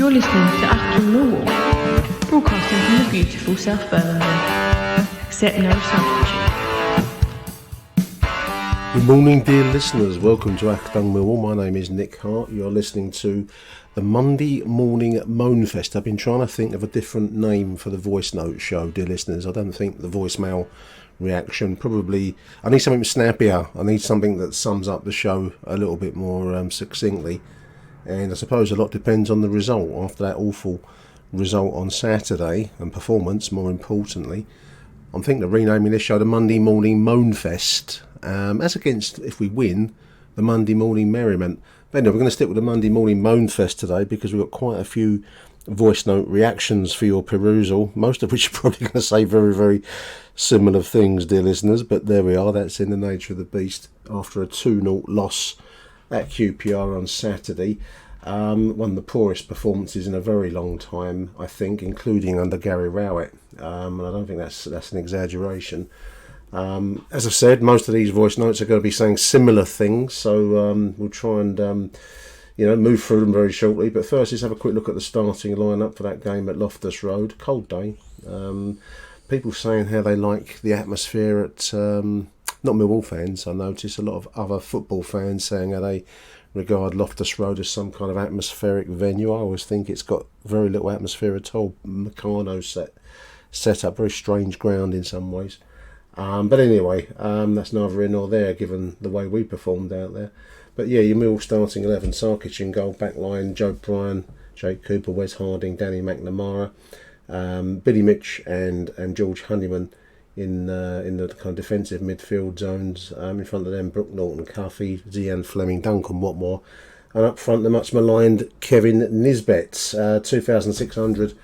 You're listening to Achtung Millwall, broadcasting from the beautiful South Birmingham. Accept no substitute. Good morning, dear listeners. Welcome to Achtung Millwall. My name is Nick Hart. You're listening to the Monday Morning Moan Fest. I've been trying to think of a different name for the voice note show, dear listeners. I don't think the voicemail reaction, probably, I need something snappier. I need something that sums up the show a little bit more succinctly. And I suppose a lot depends on the result. After that awful result on Saturday, and performance more importantly, I'm thinking of renaming this show the Monday Morning Moan Fest, as against, if we win, the Monday Morning Merriment. But anyway, we're going to stick with the Monday Morning Moan Fest today because we've got quite a few voice note reactions for your perusal, most of which are probably going to say very, very similar things, dear listeners. But there we are, that's in the nature of the beast after a 2-0 loss at QPR on Saturday. One of the poorest performances in a very long time, I think, including under Gary Rowett. And I don't think that's an exaggeration. As I've said, most of these voice notes are going to be saying similar things, so we'll try and move through them very shortly. But first, let's have a quick look at the starting lineup for that game at Loftus Road. Cold day. People saying how they like the atmosphere at not Millwall fans. I notice a lot of other football fans saying how they regard Loftus Road as some kind of atmospheric venue. I always think it's got very little atmosphere at all. Meccano set up, very strange ground in some ways. But anyway, that's neither here nor there given the way we performed out there. But yeah, your Mill starting 11, Sarkic in goal, back line, Joe Bryan, Jake Cooper, Wes Harding, Danny McNamara, Billy Mitch and George Honeyman in the kind of defensive midfield zones. In front of them, Brooke Norton, Cuffy, Zian Fleming, Duncan Watmore, and up front the much maligned Kevin Nisbet. 2,600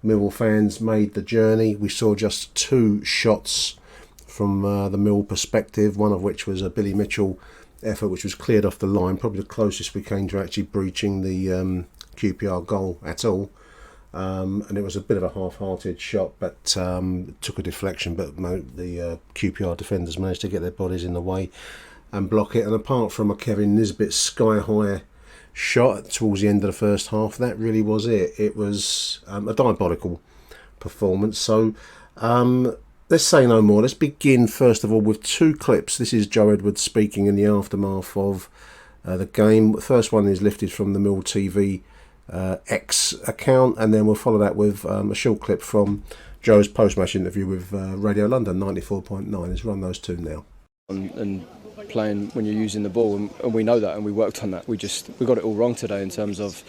Millwall fans made the journey. We saw just 2 shots from the Mill perspective, one of which was a Billy Mitchell effort which was cleared off the line, probably the closest we came to actually breaching the QPR goal at all. And it was a bit of a half-hearted shot, but took a deflection, but the QPR defenders managed to get their bodies in the way and block it. And apart from a Kevin Nisbet sky-high shot towards the end of the first half, that really was it. It was a diabolical performance. So let's say no more. Let's begin first of all with 2 clips. This is Joe Edwards speaking in the aftermath of the game. The first one is lifted from the Mill TV X account, and then we'll follow that with a short clip from Joe's post-match interview with Radio London 94.9. Let's run those 2 now. And playing when you're using the ball, and we know that, and we worked on that. We got it all wrong today in terms of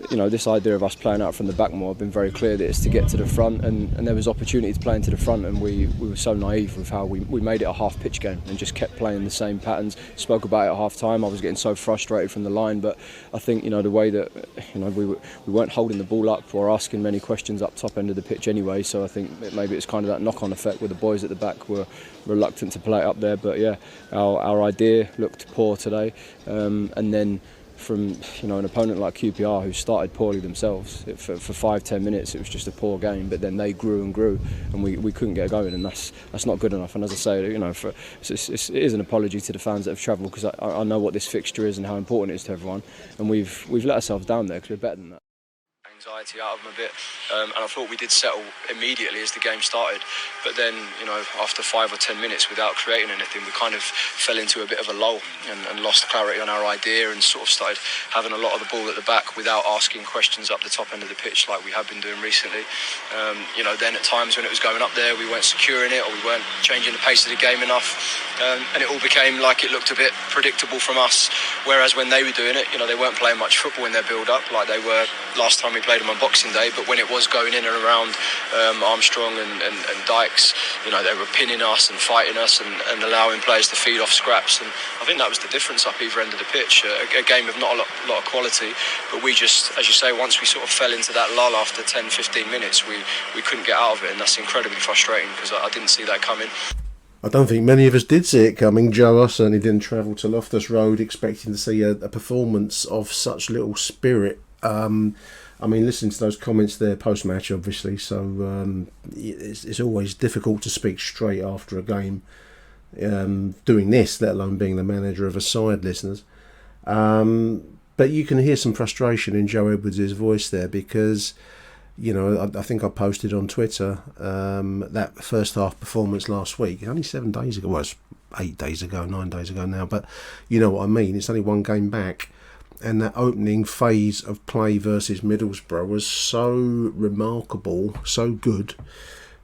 this idea of us playing out from the back more. I've been very clear that it's to get to the front, and there was opportunity to play into the front, and we were so naive with how we made it a half pitch game and just kept playing the same patterns. Spoke about it at half time. I was getting so frustrated from the line, but I think the way that we weren't holding the ball up or asking many questions up top end of the pitch anyway, so I think maybe it's kind of that knock-on effect where the boys at the back were reluctant to play it up there. But yeah, our idea looked poor today, and then from an opponent like QPR who started poorly themselves, for 5-10 minutes it was just a poor game, but then they grew and grew, and we couldn't get going, and that's not good enough. And as I say, it is an apology to the fans that have travelled, because I know what this fixture is and how important it is to everyone, and we've let ourselves down there because we're better than that. Anxiety out of them a bit, and I thought we did settle immediately as the game started, but then after 5 or 10 minutes without creating anything, we kind of fell into a bit of a lull and lost clarity on our idea, and sort of started having a lot of the ball at the back without asking questions up the top end of the pitch like we have been doing recently. Then at times when it was going up there, we weren't securing it, or we weren't changing the pace of the game enough, and it all became like it looked a bit predictable from us, whereas when they were doing it, they weren't playing much football in their build-up like they were last time we played them on Boxing Day. But when it was going in and around Armstrong and Dykes, they were pinning us and fighting us and allowing players to feed off scraps, and I think that was the difference up either end of the pitch. A game of not a lot of quality, but we just, as you say, once we sort of fell into that lull after 10-15 minutes, we couldn't get out of it, and that's incredibly frustrating because I didn't see that coming. I don't think many of us did see it coming. Joe, I certainly didn't travel to Loftus Road expecting to see a performance of such little spirit. Listening to those comments there post-match, obviously, so it's always difficult to speak straight after a game doing this, let alone being the manager of a side, listeners. But you can hear some frustration in Joe Edwards' voice there because, I think I posted on Twitter that first half performance last week, only 7 days ago, well, it's 8 days ago, 9 days ago now, but you know what I mean, it's only one game back. And that opening phase of play versus Middlesbrough was so remarkable, so good,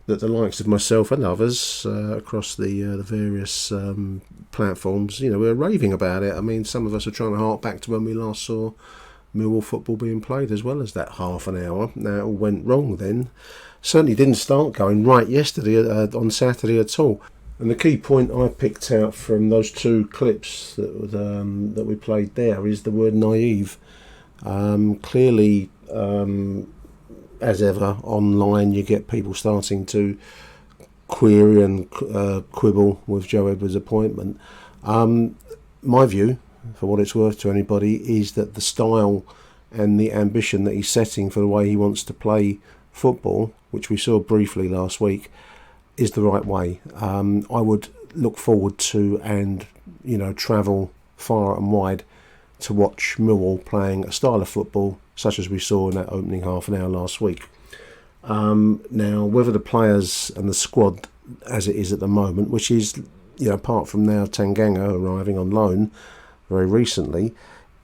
that the likes of myself and others across the various platforms, were raving about it. I mean, some of us are trying to hark back to when we last saw Millwall football being played, as well as that half an hour. Now, it all went wrong then. Certainly didn't start going right yesterday on Saturday at all. And the key point I picked out from those 2 clips that we played there is the word naive. Clearly, as ever, online you get people starting to query and quibble with Joe Edwards' appointment. My view, for what it's worth to anybody, is that the style and the ambition that he's setting for the way he wants to play football, which we saw briefly last week, is the right way. I would look forward to and travel far and wide to watch Millwall playing a style of football such as we saw in that opening half an hour last week. Now, whether the players and the squad as it is at the moment, which is, apart from now Tanganga arriving on loan very recently,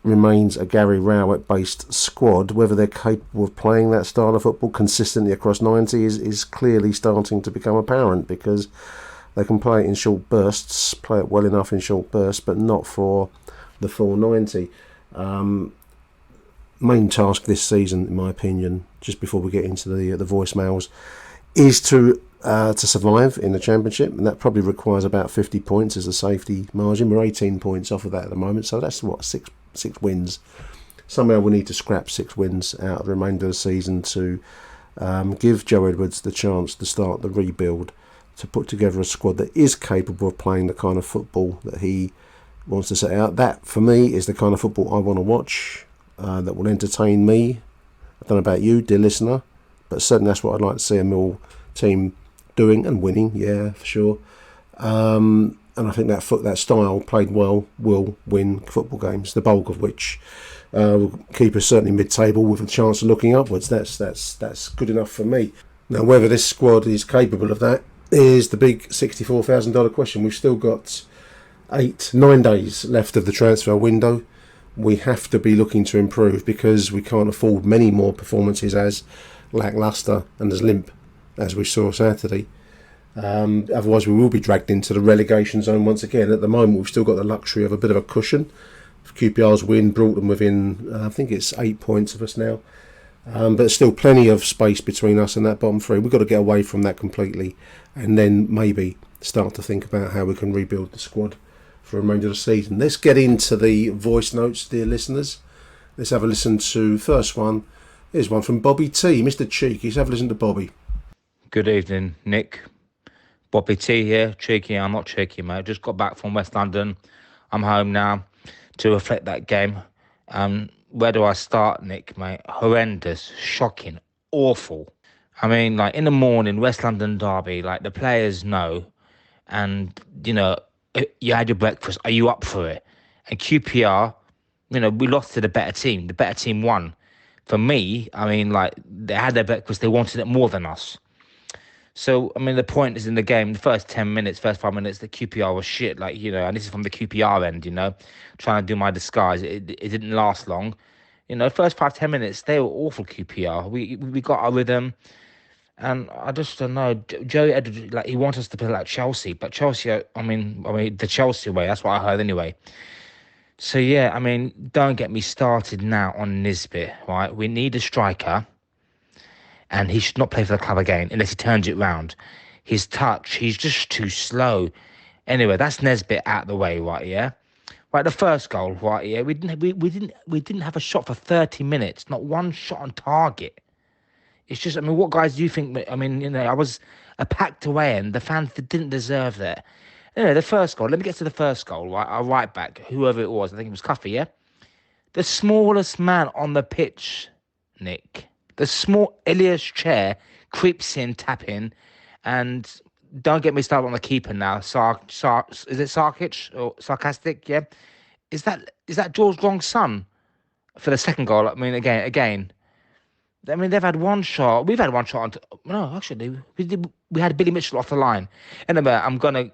remains a Gary Rowett-based squad, whether they're capable of playing that style of football consistently across 90 is clearly starting to become apparent, because they can play it in short bursts, play it well enough in short bursts, but not for the full 90. Main task this season, in my opinion, just before we get into the voicemails, is to survive in the Championship, and that probably requires about 50 points as a safety margin. We're 18 points off of that at the moment, so that's six wins. Somehow we need to scrap 6 wins out of the remainder of the season to give Joe Edwards the chance to start the rebuild, to put together a squad that is capable of playing the kind of football that he wants to set out. That, for me, is the kind of football I want to watch, that will entertain me. I don't know about you, dear listener, but certainly that's what I'd like to see a Mill team doing and winning, yeah, for sure. And I think that style played well will win football games, the bulk of which will keep us certainly mid-table with a chance of looking upwards. That's good enough for me. Now, whether this squad is capable of that is the big $64,000 question. We've still got 9 days left of the transfer window. We have to be looking to improve, because we can't afford many more performances as lacklustre and as limp as we saw Saturday. Otherwise we will be dragged into the relegation zone once again. At the moment we've still got the luxury of a bit of a cushion. QPR's win brought them within, I think it's 8 points of us now, but still plenty of space between us and that bottom 3. We've got to get away from that completely, and then maybe start to think about how we can rebuild the squad for the remainder of the season. Let's get into the voice notes, dear listeners. Let's have a listen to first one. Here's one from Bobby T, Mr. Cheeky. Let's have a listen to Bobby. Good evening, Nick. Bobby T here. Cheeky, I'm not cheeky, mate. Just got back from West London. I'm home now to reflect that game. Where do I start, Nick, mate? Horrendous, shocking, awful. I mean, like, in the morning, West London derby, like, the players know, and, you had your breakfast. Are you up for it? And QPR, we lost to the better team. The better team won. For me, I mean, like, they had their breakfast. They wanted it more than us. So, I mean, the point is in the game, the first 10 minutes, first 5 minutes, the QPR was shit. Like, and this is from the QPR end, trying to do my disguise. It didn't last long. First 5-10 minutes, they were awful, QPR. We got our rhythm. And I just don't know. Joe Edwards, like, he wants us to play like Chelsea. But Chelsea, I mean, the Chelsea way, that's what I heard anyway. So, yeah, I mean, don't get me started now on Nisbet, right? We need a striker. And he should not play for the club again unless he turns it round. His touch, he's just too slow. Anyway, that's Nisbet out of the way, right? Yeah, right. The first goal, right? Yeah, we didn't have a shot for 30 minutes. Not one shot on target. It's just, I mean, what guys do you think? I mean, I was a packed away, and the fans didn't deserve that. Anyway, the first goal. Let me get to the first goal. Right, our right back, whoever it was, I think it was Cuffy. Yeah, the smallest man on the pitch, Nick. The small Elias chair creeps in, tapping, and don't get me started on the keeper now. Is it Sarkic or Sarcastic? Yeah, is that George Long's son? for the second goal. I mean, again. I mean, they've had one shot. We've had one shot. No, actually, we had Billy Mitchell off the line. Anyway, I'm going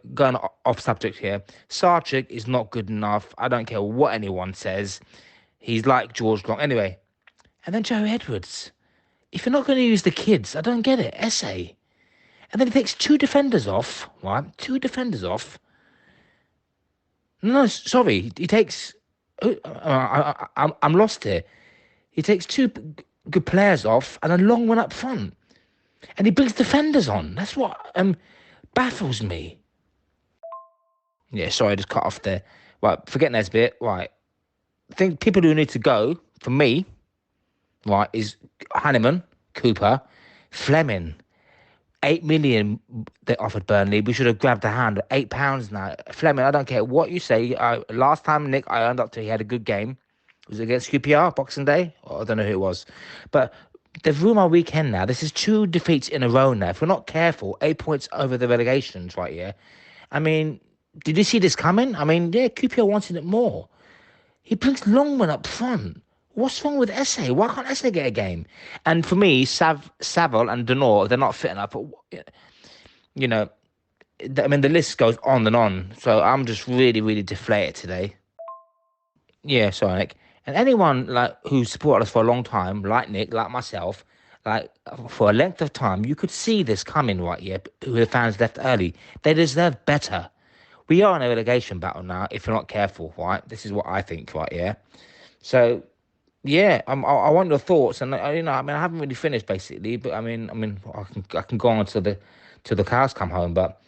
off subject here. Sarchik is not good enough. I don't care what anyone says. He's like George Long. Anyway, and then Joe Edwards. If you're not going to use the kids, I don't get it. Essay. And then he takes 2 defenders off, right? 2 defenders off. No, sorry. He takes... I'm lost here. He takes 2 good players off and a long one up front. And he brings defenders on. That's what baffles me. Yeah, sorry, I just cut off there. Right, forget Nesbitt. Right. I think people who need to go, for me, right, is Hanneman, Cooper, Fleming. 8 million they offered Burnley. We should have grabbed a hand. £8 now. Fleming, I don't care what you say. Last time, Nick, I earned up to he had a good game. Was it against QPR, Boxing Day? Oh, I don't know who it was. But they've ruined our weekend now. This is 2 defeats in a row now. If we're not careful, 8 points over the relegations right here. I mean, did you see this coming? I mean, yeah, QPR wanted it more. He brings Longman up front. What's wrong with Esse? Why can't Esse get a game? And for me, Saville and Denor, they're not fit enough. But, you know, I mean, the list goes on and on. So I'm just really, really deflated today. Yeah, sorry, Nick. And anyone like who supported us for a long time, like Nick, like myself, like for a length of time, you could see this coming right here. Who the fans left early, they deserve better. We are in a relegation battle now. If you're not careful, right? This is what I think, right? Yeah. So, yeah, I want your thoughts, and I haven't really finished basically, but I can go on to the cows come home, but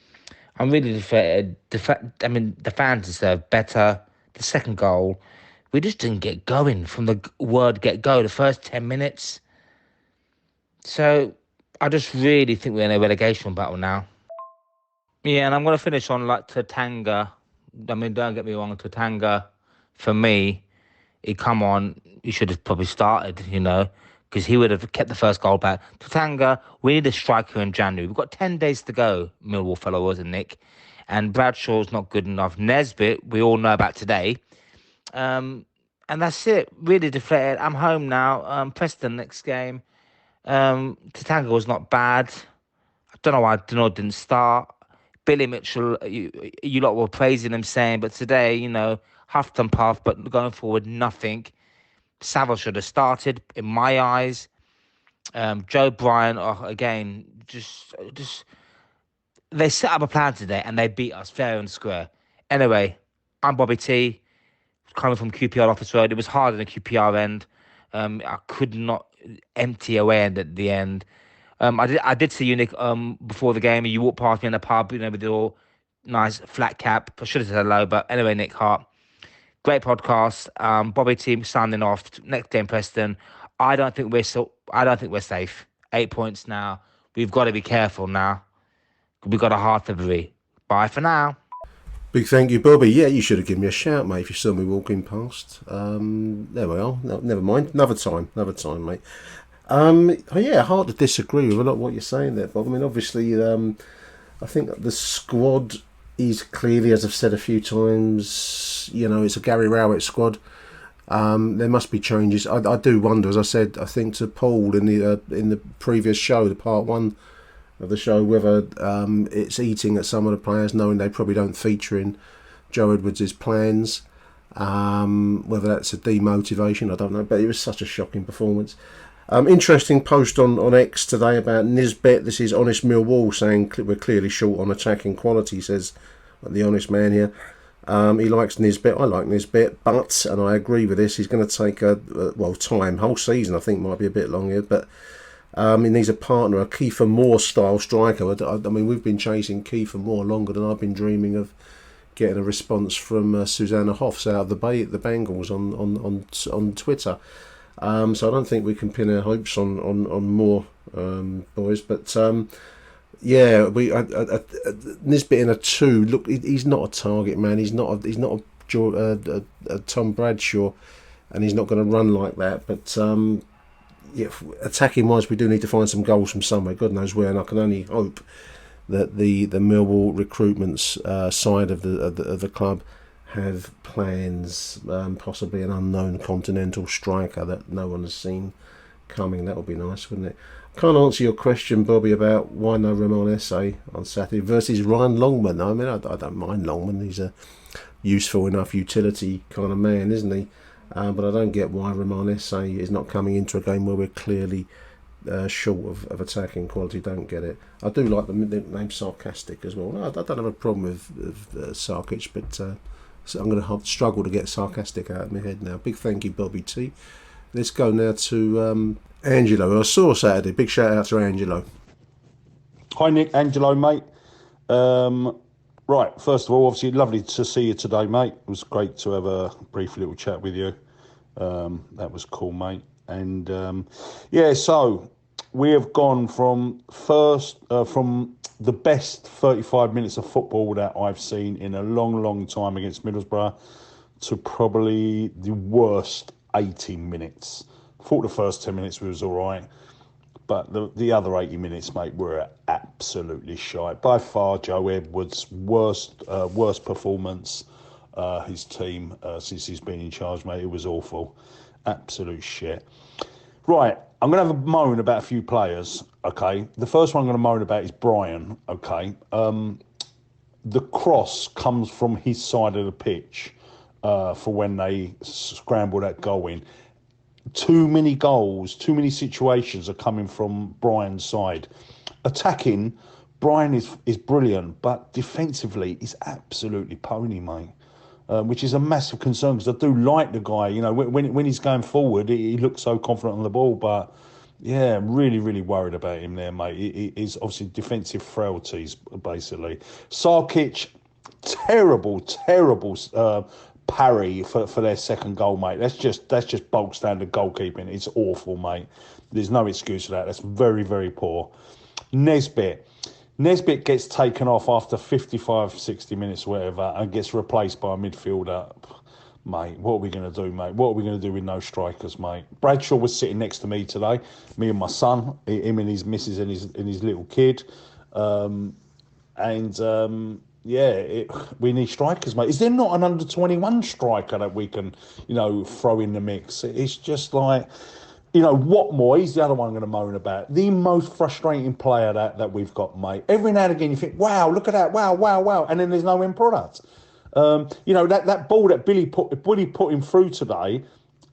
I'm really defeated. The fans deserve better. The second goal. We just didn't get going from the word get-go, the first 10 minutes. So I just really think we're in a relegation battle now. Yeah, and I'm going to finish on like Tatanga. I mean, don't get me wrong, Tatanga, for me, he should have probably started, because he would have kept the first goal back. Tatanga, we need a striker in January. We've got 10 days to go, Millwall fellow, wasn't Nick? And Bradshaw's not good enough. Nesbitt, we all know about today. And that's it. Really deflated. I'm home now. Preston next game. Tatanga was not bad. I don't know why Denor didn't start. Billy Mitchell, you lot were praising him, saying, but today, huffed and puffed, but going forward, nothing. Saville should have started, in my eyes. Joe Bryan, again, just they set up a plan today and they beat us fair and square. Anyway, I'm Bobby T, coming from QPR Office Road. It was hard in the QPR end. I could not empty away at the end. I did see you, Nick, before the game. You walked past me in the pub, with your nice flat cap. I should have said hello, but anyway, Nick Hart. Great podcast. Bobby team standing off. Next game, Preston. I don't think we're safe. 8 points now. We've got to be careful now. We've got a heart of February. Bye for now. Big thank you, Bobby. Yeah, you should have given me a shout, mate, if you saw me walking past. There we are. No, never mind. Another time, mate. Hard to disagree with a lot of what you're saying there, Bob. I mean, obviously, I think the squad is clearly, as I've said a few times, it's a Gary Rowett squad. There must be changes. I do wonder, as I said, I think to Paul in the previous show, the part 1 of the show, whether it's eating at some of the players, knowing they probably don't feature in Joe Edwards' plans. Whether that's a demotivation, I don't know. But it was such a shocking performance. Interesting post on X today about Nisbet. This is Honest Millwall saying we're clearly short on attacking quality, says the honest man here. He likes Nisbet. I like Nisbet, but, and I agree with this, he's going to take time. Whole season I think might be a bit long here, but he needs a partner, a Kiefer Moore style striker. I mean, we've been chasing Kiefer Moore longer than I've been dreaming of getting a response from Susanna Hoffs out of the Bengals on Twitter. So I don't think we can pin our hopes on Moore, boys. But Nisbet in a 2. Look, he's not a target man. He's not a Tom Bradshaw, and he's not going to run like that. But attacking wise, we do need to find some goals from somewhere. God knows where, and I can only hope that the Millwall recruitment side of the club have plans, possibly an unknown continental striker that no one has seen coming. That would be nice, wouldn't it? Can't answer your question, Bobby, about why no Ramon Esse on Saturday versus Ryan Longman. I mean, I don't mind Longman. He's a useful enough utility kind of man, isn't he? But I don't get why Ramon Esse is not coming into a game where we're clearly short of attacking quality. Don't get it. I do like the name Sarcastic as well. No, I don't have a problem with Sarkic, but so I'm going to struggle to get Sarcastic out of my head now. Big thank you, Bobby T. Let's go now to Angelo, who I saw Saturday. Big shout out to Angelo. Hi Nick, Angelo, mate. Right, first of all, obviously lovely to see you today, mate. It was great to have a brief little chat with you. That was cool, mate. And so we have gone from the best 35 minutes of football that I've seen in a long, long time against Middlesbrough to probably the worst 80 minutes. I thought the first 10 minutes was all right, but the other 80 minutes, mate, were absolutely shite. By far, Joe Edwards' worst performance, his team, since he's been in charge, mate. It was awful. Absolute shit. Right, I'm going to have a moan about a few players, okay? The first one I'm going to moan about is Brian, okay? The cross comes from his side of the pitch for when they scramble that goal in. Too many goals, too many situations are coming from Brian's side. Attacking, Brian is brilliant, but defensively, he's absolutely pony, mate. Which is a massive concern because I do like the guy. You know, when he's going forward, he looks so confident on the ball. But yeah, I'm really, really worried about him there, mate. He's obviously defensive frailties, basically. Sarkic, terrible parry for their second goal, mate. That's just bulk standard goalkeeping. It's awful, mate. There's no excuse for that. That's very, very poor. Nesbitt gets taken off after 55, 60 minutes, whatever, and gets replaced by a midfielder. Mate, what are we going to do, mate? What are we going to do with no strikers, mate? Bradshaw was sitting next to me today, me and my son, him and his missus and his little kid. We need strikers, mate. Is there not an under-21 striker that we can, throw in the mix? It's just like... Watmore, he's the other one I'm going to moan about. The most frustrating player that we've got, mate. Every now and again you think, wow, look at that, wow. And then there's no end product. That ball that Billy put him through today,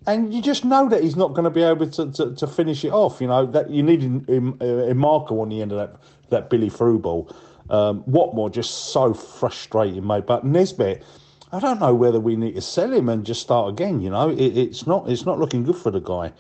and you just know that he's not going to be able to finish it off. That you need a marker on the end of that Billy through ball. Watmore, just so frustrating, mate. But Nesbitt, I don't know whether we need to sell him and just start again. It's not looking good for the guy.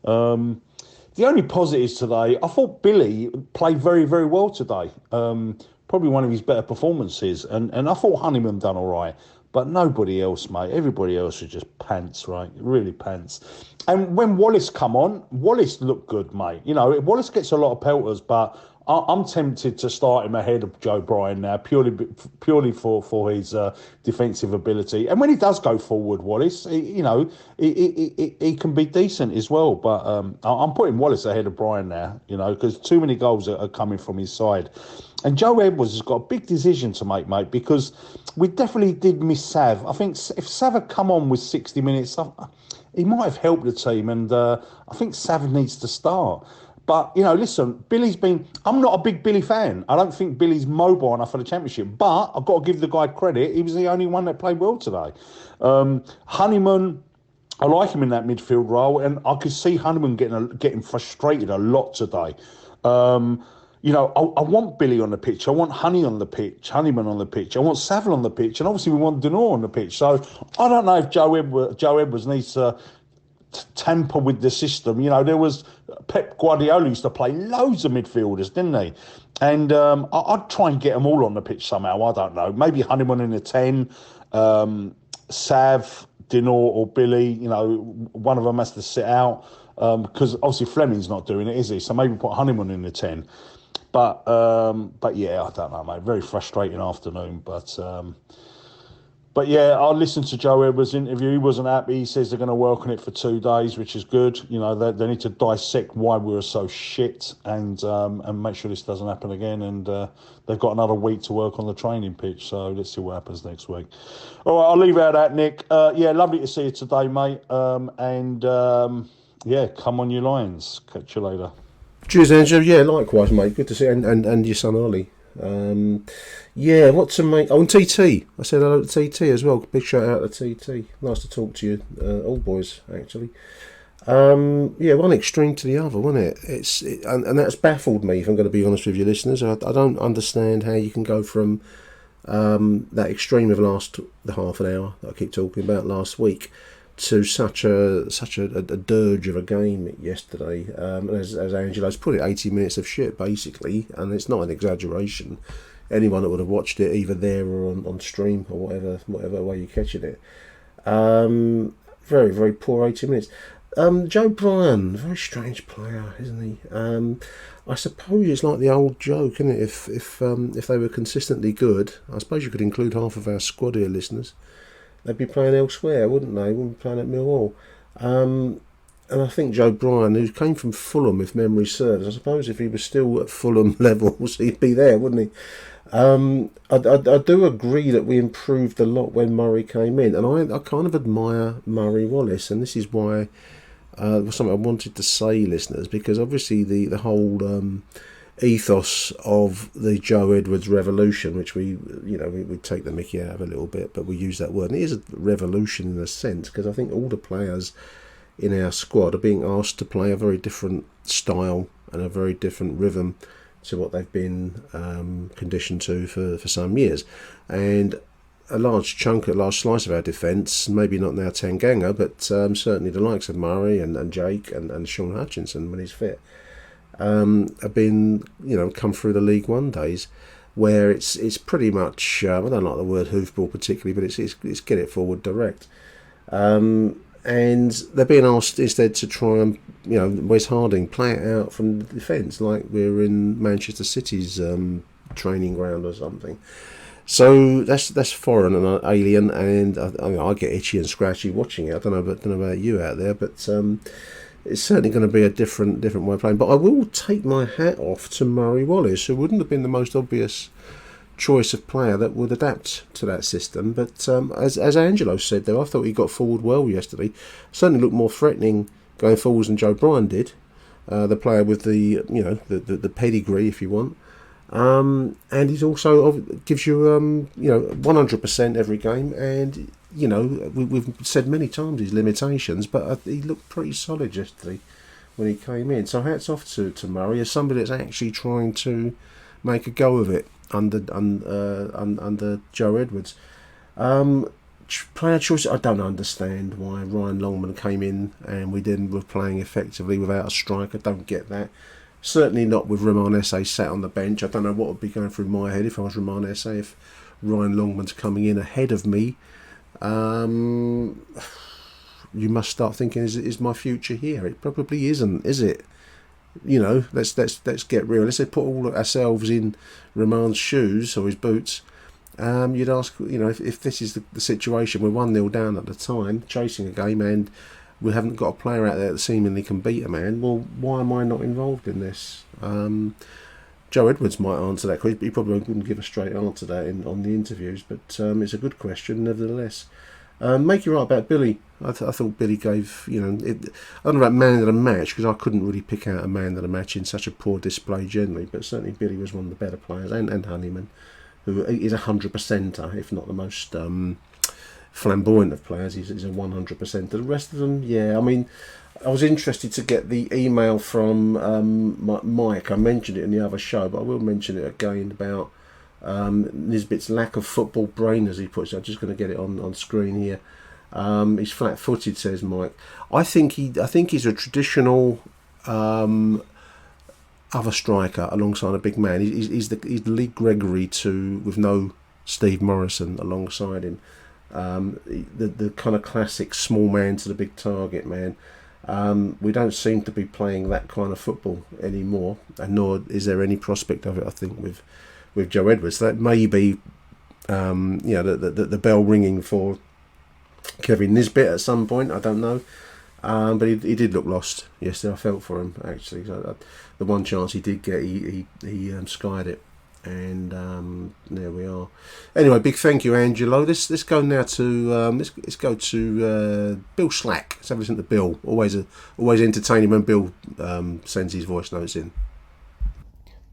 The only positives today, I thought Billy played very, very well today. Probably one of his better performances. And I thought Honeyman done all right. But nobody else, mate. Everybody else is just pants, right? Really pants. And when Wallace come on, Wallace looked good, mate. Wallace gets a lot of pelters, but I'm tempted to start him ahead of Joe Bryan now, purely for his defensive ability. And when he does go forward, Wallace, he can be decent as well. But I'm putting Wallace ahead of Bryan now, because too many goals are coming from his side. And Joe Edwards has got a big decision to make, mate, because we definitely did miss Sav. I think if Sav had come on with 60 minutes, he might have helped the team. And I think Sav needs to start. But, listen, I'm not a big Billy fan. I don't think Billy's mobile enough for the Championship. But I've got to give the guy credit. He was the only one that played well today. Honeyman, I like him in that midfield role. And I could see Honeyman getting frustrated a lot today. I want Billy on the pitch. I want Honeyman on the pitch. I want Saville on the pitch. And obviously we want Denor on the pitch. So I don't know if Joe Edwards needs to tamper with the system. There was Pep Guardiola used to play loads of midfielders, didn't he? And I'd try and get them all on the pitch somehow. I don't know. Maybe Honeyman in the 10, Sav, Denor or Billy. One of them has to sit out because obviously Fleming's not doing it, is he? So maybe put Honeyman in the 10. But yeah, I don't know, mate. Very frustrating afternoon. But But yeah, I listened to Joe Edwards' interview. He wasn't happy. He says they're going to work on it for 2 days, which is good. You know, they need to dissect why we were so shit and make sure this doesn't happen again. And they've got another week to work on the training pitch. So let's see what happens next week. All right, I'll leave it at that, Nick. Yeah, lovely to see you today, mate. Yeah, come on, you Lions. Catch you later. Cheers, Andrew. Yeah, likewise, mate. Good to see you. And your son, Ollie. Yeah, what to make? Oh, and TT. I said hello to TT as well. Big shout out to TT. Nice to talk to you, all boys, actually. Yeah, one extreme to the other, wasn't it? And that's baffled me, if I'm going to be honest with you, listeners. I don't understand how you can go from that extreme of the half an hour that I keep talking about last week to such a dirge of a game yesterday. As Angelo's put it, 80 minutes of shit, basically, and it's not an exaggeration. Anyone that would have watched it, either there or on stream or whatever way you're catching it. Very, very poor 80 minutes. Joe Bryan, very strange player, isn't he? I suppose it's like the old joke, isn't it? If they were consistently good, I suppose you could include half of our squad here, listeners. They'd be playing elsewhere, wouldn't they? Wouldn't be playing at Millwall. And I think Joe Bryan, who came from Fulham, if memory serves, I suppose if he was still at Fulham levels, he'd be there, wouldn't he? I do agree that we improved a lot when Murray came in, and I kind of admire Murray Wallace, and this is why was something I wanted to say, listeners, because obviously the whole ethos of the Joe Edwards revolution, which we take the mickey out of a little bit, but we use that word, and it is a revolution in a sense, because I think all the players in our squad are being asked to play a very different style and a very different rhythm to what they've been conditioned to for some years. And a large slice of our defence, maybe not now Tanganga, but certainly the likes of Murray and Jake and Sean Hutchinson when he's fit, have been, come through the League One days, where it's pretty much, I don't like the word hoofball particularly, but it's get it forward direct. And they're being asked instead to try and, Wes Harding, play it out from the defence like we're in Manchester City's training ground or something. So that's foreign and alien, and I get itchy and scratchy watching it. I don't know about you out there, but it's certainly going to be a different way of playing. But I will take my hat off to Murray Wallace, who wouldn't have been the most obvious choice of player that would adapt to that system. But as Angelo said, though, I thought he got forward well yesterday. Certainly looked more threatening going forwards than Joe Bryan did, the player with the pedigree, if you want. And he's also gives you 100% every game, and we've said many times his limitations, but he looked pretty solid yesterday when he came in. So hats off to Murray as somebody that's actually trying to make a go of it under Joe Edwards. Player choice, I don't understand why Ryan Longman came in and we were playing effectively without a striker. I don't get that. Certainly not with Romain Esse sat on the bench. I don't know what would be going through my head if I was Romain Esse, if Ryan Longman's coming in ahead of me. You must start thinking, is my future here? It probably isn't, is it? Let's get real. Let's say put all of ourselves in Romain's shoes or his boots. You'd ask, if this is the situation, we're 1-0 down at the time, chasing a game, and we haven't got a player out there that seemingly can beat a man. Well, why am I not involved in this? Joe Edwards might answer that. He probably wouldn't give a straight answer to that on the interviews, but it's a good question nevertheless. Make you right about Billy. I thought Billy gave, I don't know about man of the match, because I couldn't really pick out a man of the match in such a poor display generally, but certainly Billy was one of the better players, and Honeyman, who is a 100%er, if not the most flamboyant of players. He's a 100%er. The rest of them, yeah, I mean, I was interested to get the email from Mike. I mentioned it in the other show, but I will mention it again about Nisbet's lack of football brain, as he puts it. I'm just going to get it on screen here. He's flat-footed, says Mike. I think he's a traditional other striker alongside a big man. He's the Lee Gregory with no Steve Morrison alongside him. The kind of classic small man to the big target man. We don't seem to be playing that kind of football anymore, and nor is there any prospect of it, I think, with Joe Edwards. That may be the bell ringing for Kevin Nisbet at some point. I don't know. But he did look lost yesterday. I felt for him, actually. So the one chance he did get, he skied it. And there we are. Anyway, big thank you, Angelo. Let's go now to let's go to Bill Slack. Let's have a listen to Bill. Always entertaining when Bill sends his voice notes in.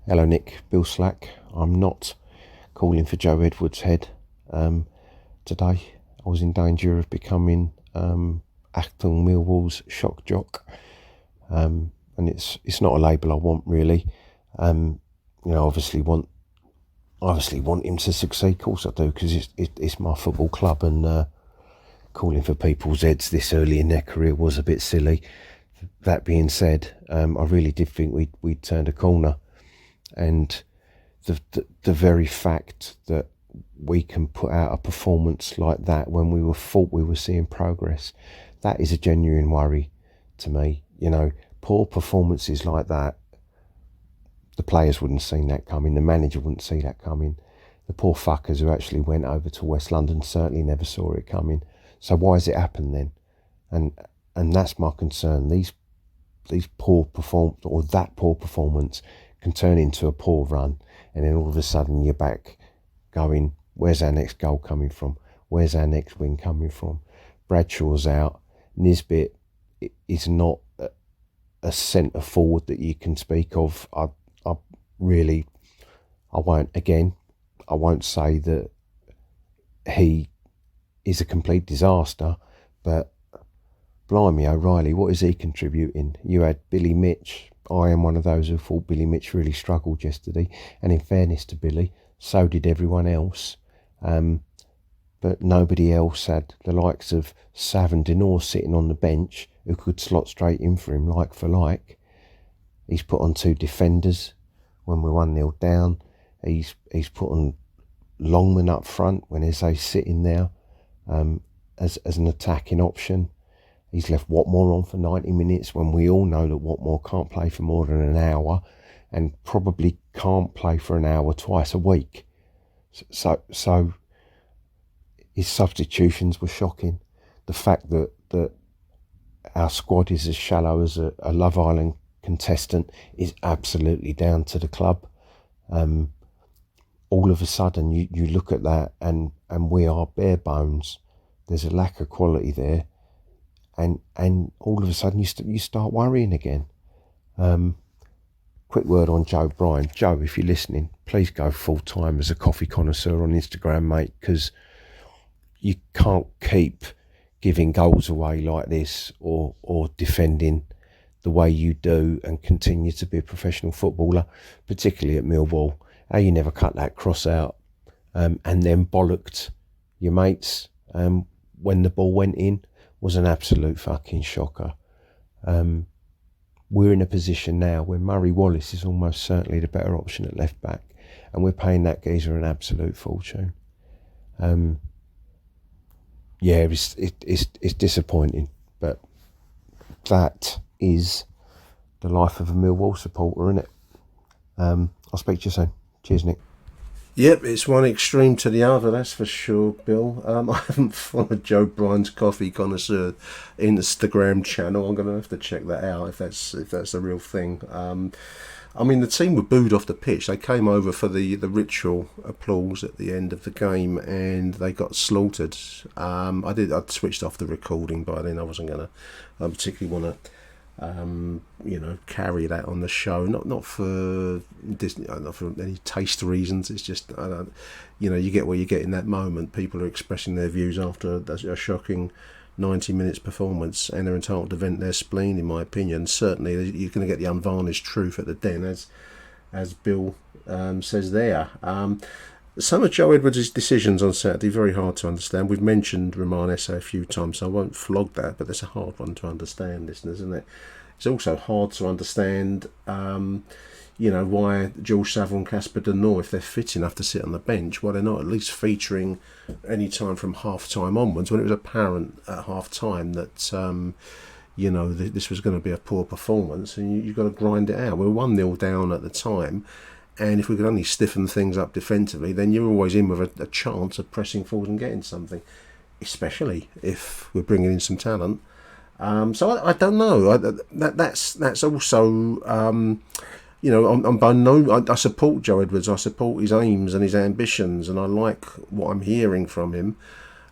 Hello, Nick. Bill Slack. I'm not calling for Joe Edwards' head today. I was in danger of becoming Achtung Millwall's shock jock, and it's not a label I want, really. Obviously want him to succeed. Of course I do, because it's my football club, and calling for people's heads this early in their career was a bit silly. That being said, I really did think we'd turned a corner, and the very fact that we can put out a performance like that when we thought we were seeing progress, that is a genuine worry to me. Poor performances like that, the players wouldn't have seen that coming, the manager wouldn't see that coming. The poor fuckers who actually went over to West London certainly never saw it coming. So why has it happened then? And that's my concern. These poor performance can turn into a poor run, and then all of a sudden you're back going, where's our next goal coming from? Where's our next win coming from? Bradshaw's out. Nisbet is not a centre forward that you can speak of. I won't say that he is a complete disaster, but blimey O'Reilly, what is he contributing? You had Billy Mitch. I am one of those who thought Billy Mitch really struggled yesterday, and in fairness to Billy, so did everyone else. But nobody else had the likes of Savin Denor sitting on the bench who could slot straight in for him like for like. He's put on 2 defenders when we're 1-0 down. He's put on Longman up front when Eze's sitting there as an attacking option. He's left Watmore on for 90 minutes when we all know that Watmore can't play for more than an hour, and probably can't play for an hour twice a week. So his substitutions were shocking. The fact that our squad is as shallow as a Love Island contestant is absolutely down to the club. All of a sudden you look at that and we are bare bones. There's a lack of quality there, and all of a sudden you start worrying again. Quick word on Joe Bryan. Joe, if you're listening, please go full time as a coffee connoisseur on Instagram, mate, because you can't keep giving goals away like this or defending the way you do and continue to be a professional footballer, particularly at Millwall. How you never cut that cross out and then bollocked your mates when the ball went in was an absolute fucking shocker. We're in a position now where Murray Wallace is almost certainly the better option at left back, and we're paying that geezer an absolute fortune. It's disappointing, but that is the life of a Millwall supporter, isn't it? I'll speak to you soon. Cheers, Nick. Yep, it's one extreme to the other, that's for sure, Bill. I haven't followed Joe Bryan's Coffee Connoisseur Instagram channel. I'm going to have to check that out if that's a real thing. The team were booed off the pitch. They came over for the ritual applause at the end of the game, and they got slaughtered. I'd switched off the recording by then. I wasn't going to particularly want to carry that on the show, not for any taste reasons. It's just you get what you get in that moment. People are expressing their views after a shocking 90 minutes performance, and they're entitled to vent their spleen, in my opinion. Certainly you're going to get the unvarnished truth at the Den, as Bill says there. Some of Joe Edwards' decisions on Saturday, very hard to understand. We've mentioned Roman Esse a few times, so I won't flog that, but that's a hard one to understand, listeners, isn't it? It's also hard to understand, why George Saville and Casper Denor, if they're fit enough to sit on the bench, why they're not at least featuring any time from half-time onwards, when it was apparent at half-time that, this was going to be a poor performance, and you've got to grind it out. We were 1-0 down at the time, and if we could only stiffen things up defensively, then you're always in with a chance of pressing forward and getting something, especially if we're bringing in some talent. So I don't know. That's also I'm by no. I support Joe Edwards. I support his aims and his ambitions, and I like what I'm hearing from him.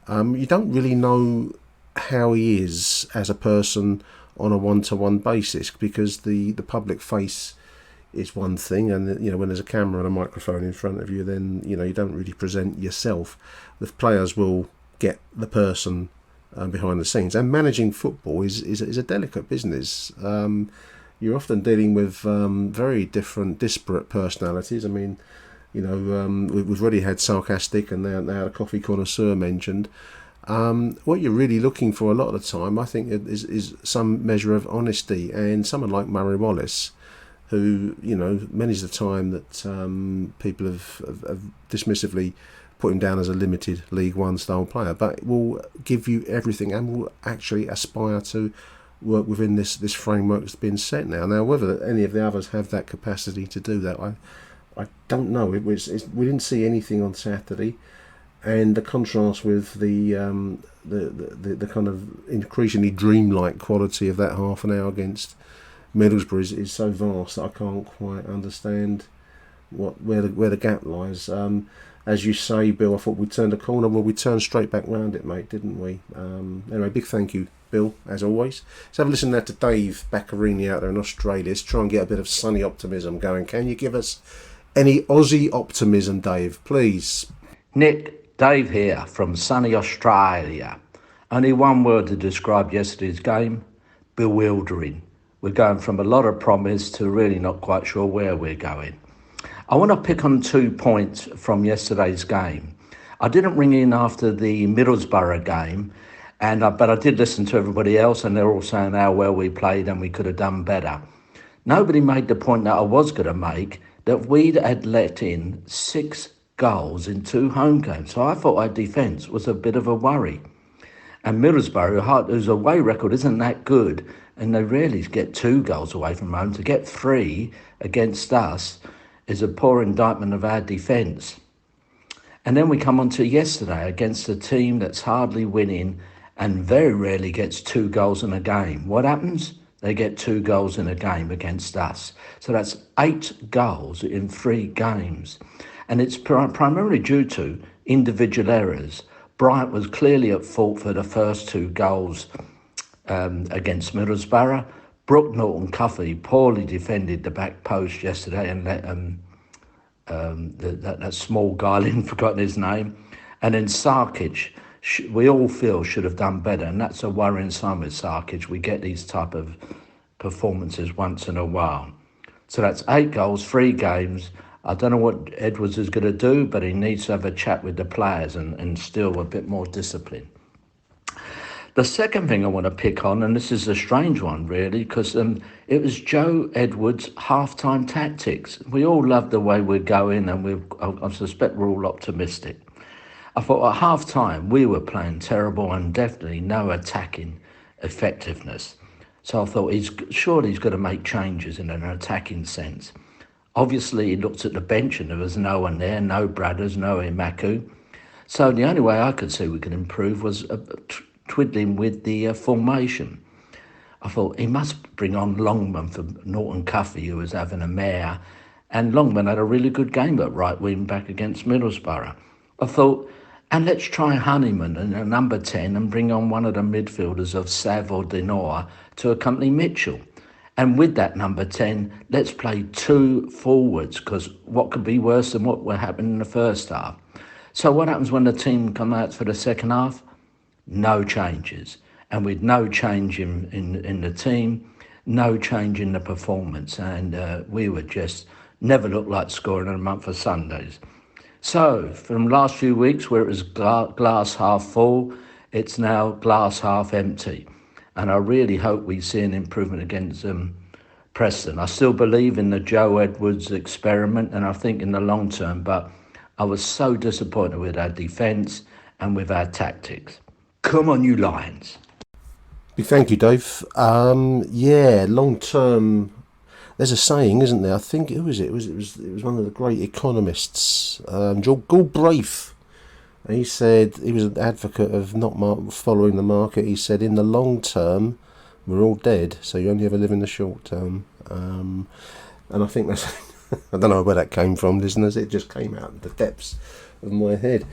You don't really know how he is as a person on a one-to-one basis, because the public face is one thing, and when there's a camera and a microphone in front of you, then you don't really present yourself. The players will get the person behind the scenes, and managing football is a delicate business. You're often dealing with very different, disparate personalities. I mean, we've already had sarcastic and now a coffee connoisseur mentioned. What you're really looking for a lot of the time, I think, is some measure of honesty. And someone like Murray Wallace, who, many's the time that people have dismissively put him down as a limited League One style player, but will give you everything and will actually aspire to work within this framework that's been set now. Now, whether any of the others have that capacity to do that, I don't know. We didn't see anything on Saturday. And the contrast with the kind of increasingly dreamlike quality of that half an hour against Middlesbrough is so vast that I can't quite understand where the gap lies. As you say, Bill, I thought we turned a corner. Well, we turned straight back round it, mate, didn't we? Anyway, big thank you, Bill, as always. Let's have a listen now to Dave Baccarini out there in Australia. Let's try and get a bit of sunny optimism going. Can you give us any Aussie optimism, Dave, please? Nick, Dave here from sunny Australia. Only one word to describe yesterday's game: bewildering. We're going from a lot of promise to really not quite sure where we're going. I want to pick on 2 points from yesterday's game. I didn't ring in after the Middlesbrough game, but I did listen to everybody else, and they're all saying how well we played and we could have done better. Nobody made the point that I was going to make, that we had let in 6 goals in 2 home games. So I thought our defence was a bit of a worry. And Middlesbrough, whose away record isn't that good, and they rarely get 2 goals away from home, to get 3 against us is a poor indictment of our defence. And then we come on to yesterday against a team that's hardly winning and very rarely gets 2 goals in a game. What happens? They get 2 goals in a game against us. So that's 8 goals in 3 games. And it's primarily due to individual errors. Bryant was clearly at fault for the first 2 goals against Middlesbrough. Brooke Norton-Cuffy poorly defended the back post yesterday and let that small guy in, forgotten his name. And then Sarkic, we all feel should have done better. And that's a worrying sign with Sarkic. We get these type of performances once in a while. So that's 8 goals, 3 games. I don't know what Edwards is going to do, but he needs to have a chat with the players and instill a bit more discipline. The second thing I want to pick on, and this is a strange one really, because it was Joe Edwards' half-time tactics. We all love the way we're going, and I suspect we're all optimistic. I thought at half-time we were playing terrible and definitely no attacking effectiveness. So I thought surely he's got to make changes in an attacking sense. Obviously, he looked at the bench and there was no one there, no Brothers, no Imaku. So the only way I could see we could improve was twiddling with the formation. I thought he must bring on Longman for Norton-Cuffy, who was having a mare. And Longman had a really good game at right wing back against Middlesbrough. I thought, and let's try Honeyman and a number 10 and bring on one of the midfielders of Sav or Denoir to accompany Mitchell. And with that number 10, let's play 2 forwards, because what could be worse than what happened in the first half? So what happens when the team come out for the second half? No changes. And with no change in the team, no change in the performance. And we would just never look like scoring in a month of Sundays. So from the last few weeks where it was glass half full, it's now glass half empty. And I really hope we see an improvement against Preston. I still believe in the Joe Edwards experiment, and I think in the long term, but I was so disappointed with our defence and with our tactics. Come on, you Lions. Thank you, Dave. Long term, there's a saying, isn't there? I think who was it? It was one of the great economists, Galbraith. He said he was an advocate of not following the market. He said, in the long term, we're all dead, so you only ever live in the short term. And I think that's I don't know where that came from, listeners. It just came out of the depths of my head.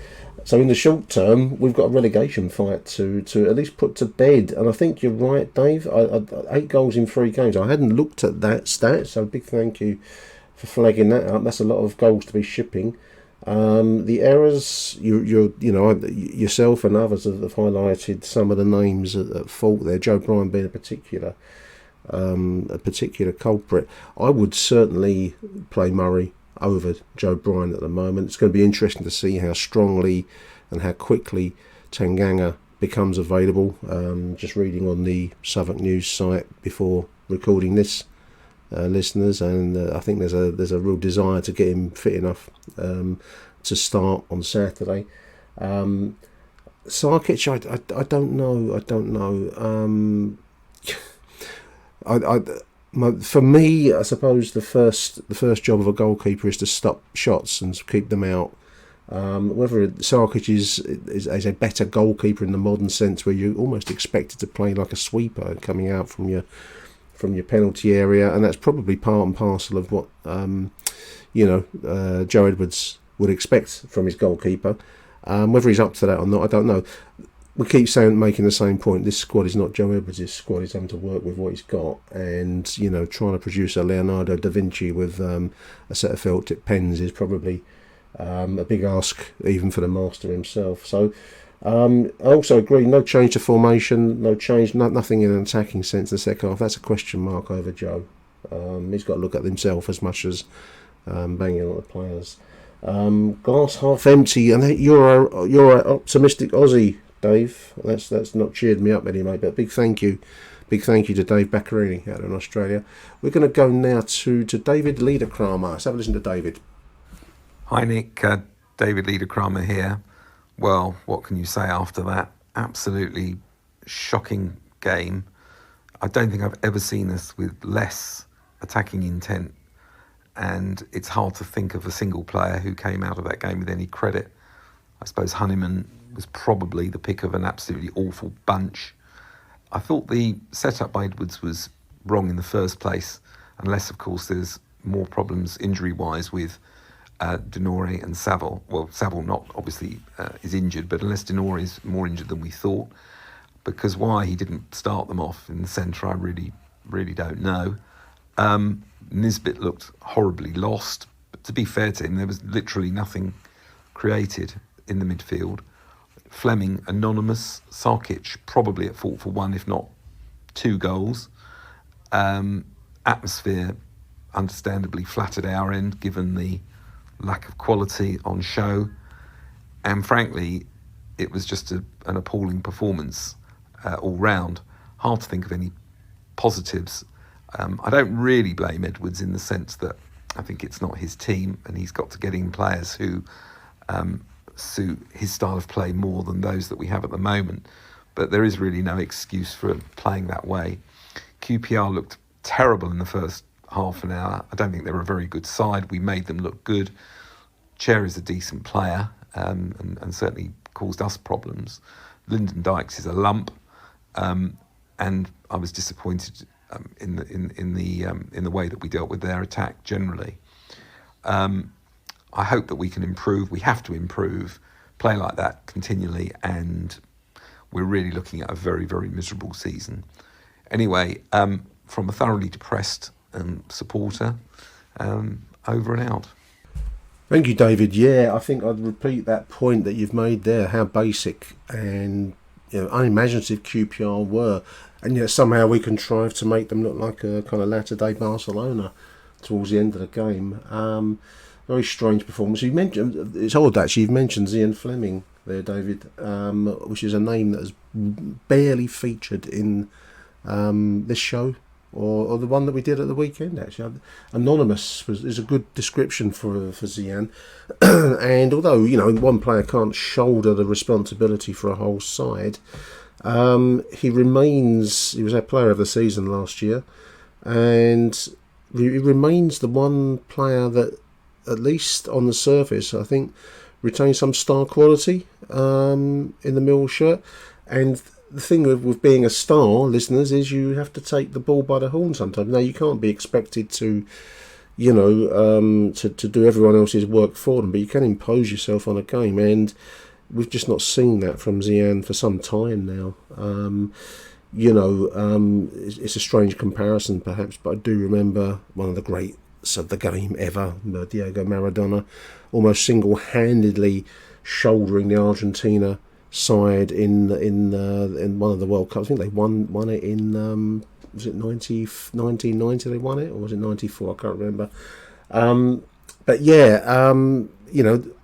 So in the short term, we've got a relegation fight to at least put to bed. And I think you're right, Dave. 8 goals in 3 games. I hadn't looked at that stat, so big thank you for flagging that up. That's a lot of goals to be shipping. The errors, yourself and others have highlighted some of the names at fault there. Joe Bryan being a particular culprit. I would certainly play Murray over Joe Bryan at the moment. It's going to be interesting to see how strongly and how quickly Tanganga becomes available. Just reading on the Southwark News site before recording this, listeners, and I think there's a real desire to get him fit enough to start on Saturday. Sarkic, I don't know. For me, I suppose the first job of a goalkeeper is to stop shots and keep them out. Whether Sarkic is a better goalkeeper in the modern sense, where you're almost expected to play like a sweeper coming out from your penalty area, and that's probably part and parcel of what Joe Edwards would expect from his goalkeeper. Whether he's up to that or not, I don't know. We keep making the same point. This squad is not Joe Edwards' squad. He's having to work with what he's got, and trying to produce a Leonardo da Vinci with a set of felt tip pens is probably a big ask even for the master himself. So I also agree. No change to formation. No change. Nothing in an attacking sense in the second half. That's a question mark over Joe. He's got to look at himself as much as banging on the players. Glass half empty, and you're an optimistic Aussie, Dave. That's not cheered me up any, mate. But big thank you to Dave Baccarini out in Australia. We're going to go now to David Liederkramer. Let's have a listen to David. Hi Nick, David Liederkramer here. Well, what can you say after that? Absolutely shocking game. I don't think I've ever seen us with less attacking intent, and it's hard to think of a single player who came out of that game with any credit. I suppose Honeyman was probably the pick of an absolutely awful bunch. I thought the setup by Edwards was wrong in the first place, unless of course there's more problems injury-wise with Denore and Saville. Well, Saville not obviously is injured, but unless Denore is more injured than we thought, because why he didn't start them off in the centre, I really don't know. Nisbet looked horribly lost, but to be fair to him, there was literally nothing created in the midfield. Fleming anonymous, Sarkic probably at fault for 1 if not 2 goals. Atmosphere understandably flat at our end given the lack of quality on show, and frankly it was just an appalling performance all round. Hard to think of any positives. I don't really blame Edwards in the sense that I think it's not his team and he's got to get in players who suit his style of play more than those that we have at the moment, but there is really no excuse for playing that way. QPR looked terrible in the first half an hour. I don't think they were a very good side. We made them look good. Cher is a decent player and certainly caused us problems. Lyndon Dykes is a lump, and I was disappointed in the way that we dealt with their attack generally. I hope that we can improve. We have to improve, play like that continually, and we're really looking at a very, very miserable season. Anyway, from a thoroughly depressed supporter, over and out. Thank you, David. Yeah, I think I'd repeat that point that you've made there, how basic and unimaginative QPR were, and yet somehow we contrived to make them look like a kind of latter-day Barcelona towards the end of the game. Very strange performance. You mentioned, it's odd actually, you've mentioned Zian Fleming there, David, which is a name that has barely featured in this show or the one that we did at the weekend. Actually, anonymous is a good description for Zian. And although one player can't shoulder the responsibility for a whole side, he was our player of the season last year, and remains the one player that, at least on the surface, I think retains some star quality in the Millwall shirt. And the thing with being a star, listeners, is you have to take the ball by the horn sometimes. Now, you can't be expected to, to do everyone else's work for them, but you can impose yourself on a game, and we've just not seen that from Zian for some time now. It's a strange comparison perhaps, but I do remember one of the greats of the game ever, Diego Maradona, almost single-handedly shouldering the Argentina side in one of the World Cups. I think they won it in was it 1990 they won it, or was it 94? I can't remember. But yeah,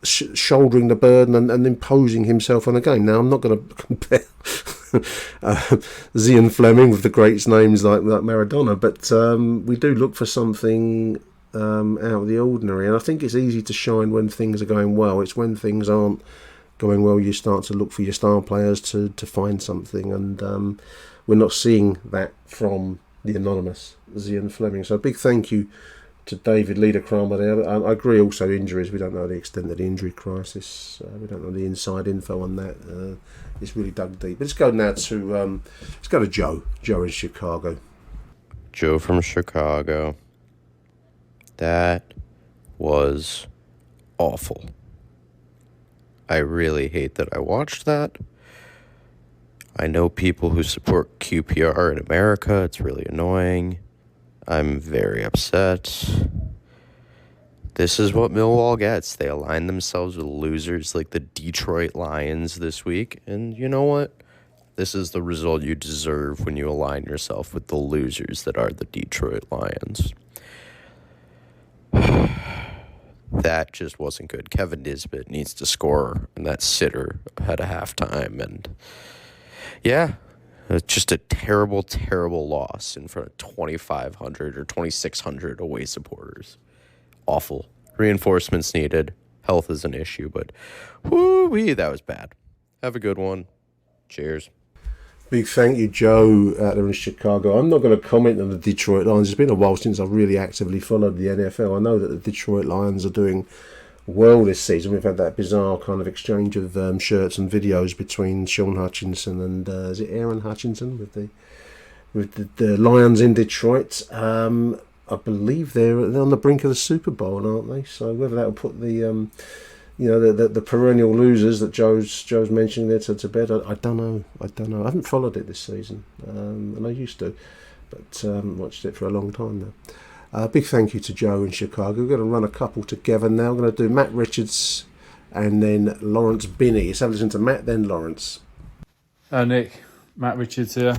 shouldering the burden and imposing himself on the game. Now, I'm not going to compare Zian Fleming with the greats names like Maradona, but we do look for something out of the ordinary, and I think it's easy to shine when things are going well. It's when things aren't going well you start to look for your star players to find something, and we're not seeing that from the anonymous Zian Fleming. So a big thank you to David Liederkramer there. I agree also, injuries, we don't know the extent of the injury crisis, we don't know the inside info on that. It's really dug deep. But let's go now to Joe in Chicago. Joe from Chicago. That was awful. I really hate that I watched that. I know people who support QPR in America. It's really annoying. I'm very upset. This is what Millwall gets. They align themselves with losers like the Detroit Lions this week. And you know what? This is the result you deserve when you align yourself with the losers that are the Detroit Lions. That just wasn't good. Kevin Nisbet needs to score, and that sitter had a halftime. And yeah, just a terrible, terrible loss in front of 2,500 or 2,600 away supporters. Awful. Reinforcements needed. Health is an issue, but whoo-wee, that was bad. Have a good one. Cheers. Big thank you, Joe, out there in Chicago. I'm not going to comment on the Detroit Lions. It's been a while since I've really actively followed the NFL. I know that the Detroit Lions are doing well this season. We've had that bizarre kind of exchange of shirts and videos between Sean Hutchinson and is it Aaron Hutchinson with the Lions in Detroit. I believe they're on the brink of the Super Bowl, aren't they? So whether that will put the the perennial losers that Joe's mentioning there to bed, I don't know. I haven't followed it this season, and I used to, but watched it for a long time now. Big thank you to Joe in Chicago. We're going to run a couple together now. We're going to do Matt Richards and then Lawrence Binney. Let's have a listen to Matt, then Lawrence. Nick, Matt Richards here.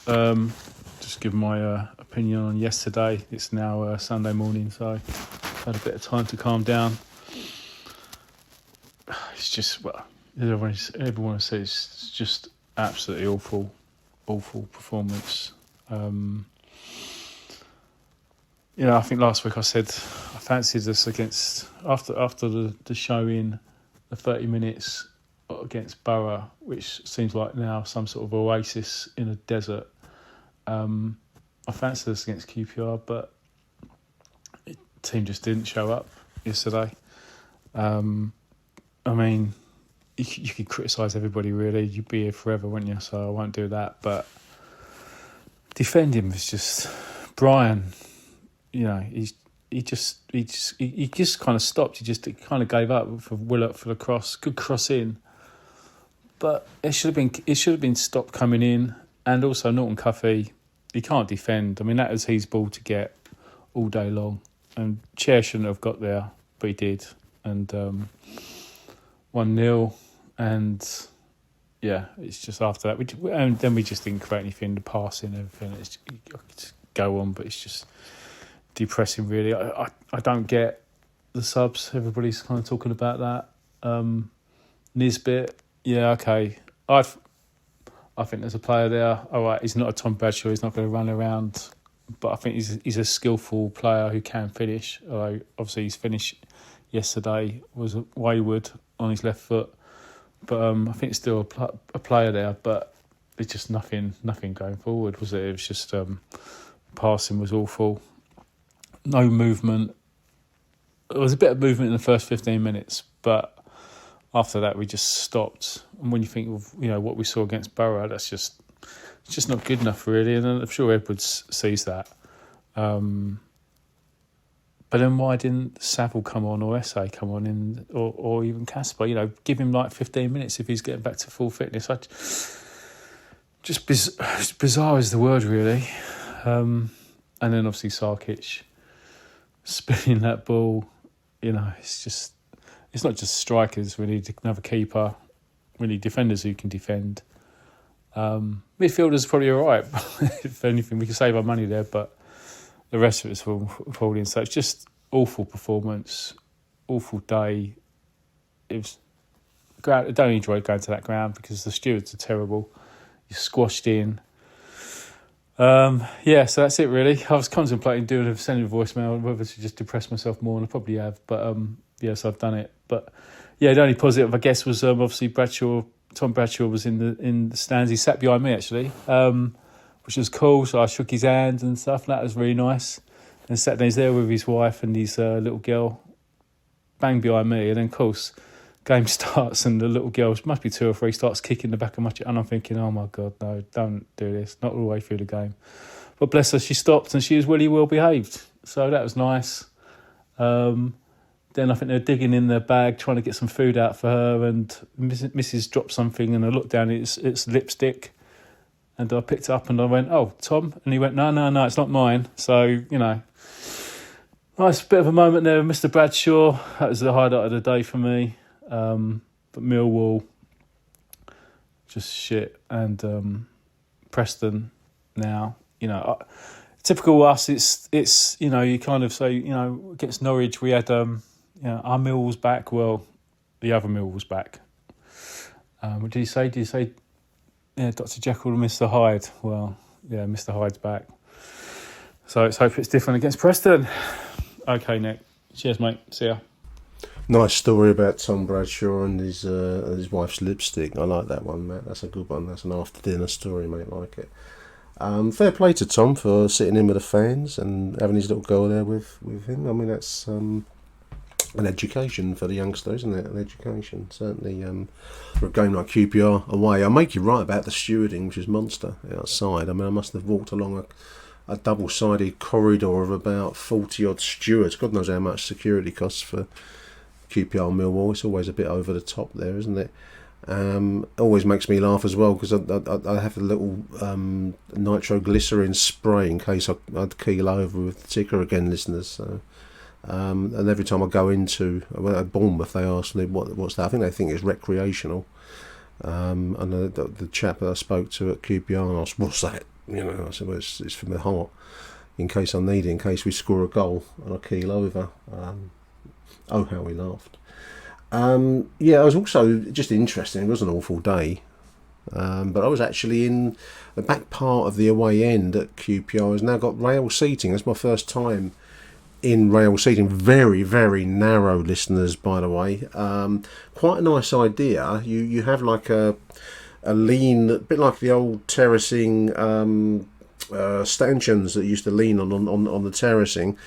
Just give my opinion on yesterday. It's now Sunday morning, so I've had a bit of time to calm down. It's just, well, everyone says it's just absolutely awful performance. I think last week I said I fancied us against, after the show in the 30 minutes against Borough, which seems like now some sort of oasis in a desert. I fancied us against QPR, but the team just didn't show up yesterday. I mean, you could criticise everybody really. You'd be here forever, wouldn't you? So I won't do that. But defending was just Brian. He just kind of stopped. He kind of gave up for Willett for the cross. Good cross in, but it should have been stopped coming in. And also Norton Cuffy, he can't defend. I mean, that was his ball to get all day long. And Chair shouldn't have got there, but he did. And 1-0, and yeah, it's just after that. And then we just didn't create anything, the passing and everything. It's just go on, but it's just depressing, really. I don't get the subs. Everybody's kind of talking about that. Nisbet, yeah, okay. I think there's a player there. All right, he's not a Tom Bradshaw. He's not going to run around, but I think he's a skillful player who can finish. Although obviously his finish yesterday was wayward on his left foot, but I think it's still a player there. But it's just nothing going forward, was it? It was just passing was awful. no movement. There was a bit of movement in the first 15 minutes, but after that we just stopped. And when you think of what we saw against Borough, it's just not good enough, really. And I'm sure Edwards sees that. But then why didn't Saville come on or SA come on or even Casper? Give him like 15 minutes if he's getting back to full fitness. Bizarre is the word, really. And then obviously Sarkic spinning that ball. It's not just strikers. We need another keeper. We need defenders who can defend. Midfielders are probably all right. If anything, we can save our money there, but the rest of it's falling. So it's just awful performance, awful day. It was. I don't enjoy going to that ground because the stewards are terrible. You're squashed in. So that's it really. I was contemplating sending a voicemail, whether to just depress myself more, and I probably have. But so I've done it. But the only positive I guess was obviously Tom Bradshaw was in the stands. He sat behind me actually, which was cool. So I shook his hand and stuff. And that was really nice. And sat down, he's there with his wife and his little girl, bang behind me. And then of course, game starts and the little girl, must be 2 or 3, starts kicking the back of my chair. And I'm thinking, oh my God, no, don't do this. Not all the way through the game. But bless her, she stopped and she was really well behaved. So that was nice. Then I think they were digging in their bag, trying to get some food out for her. And Mrs. dropped something and I looked down, it's lipstick. And I picked it up and I went, oh, Tom? And he went, no, it's not mine. So, nice bit of a moment there with Mr. Bradshaw. That was the highlight of the day for me. But Millwall, just shit. And Preston now, typical us, it's you kind of say, against Norwich we had, our Millwall's back. Well, the other Millwall's back. What did he say? Did he say, Dr. Jekyll and Mr. Hyde? Well, Mr. Hyde's back. So let's hope it's different against Preston. Okay, Nick. Cheers, mate. See ya. Nice story about Tom Bradshaw and his wife's lipstick. I like that one, Matt. That's a good one. That's an after-dinner story, mate. Like it. Fair play to Tom for sitting in with the fans and having his little girl there with him. I mean, that's an education for the youngsters, isn't it? An education, certainly. For a game like QPR away, I make you right about the stewarding, which is monster outside. I mean, I must have walked along a double-sided corridor of about 40-odd stewards. God knows how much security costs for QPR Millwall. It's always a bit over the top there, isn't it? Always makes me laugh as well because I have a little nitroglycerin spray in case I'd keel over with the ticker again, listeners. So, and every time I go into at Bournemouth, they ask me what's that. I think they think it's recreational. And the chap that I spoke to at QPR asked, "What's that?" I said, "Well, it's for my heart, in case I need it, in case we score a goal and I keel over." Oh, how we laughed. It was also just interesting. It was an awful day. But I was actually in the back part of the away end at QPR. Has now got rail seating. That's my first time in rail seating. Very, very narrow, listeners, by the way. Quite a nice idea. You have like a lean, a bit like the old terracing stanchions that used to lean on the terracing.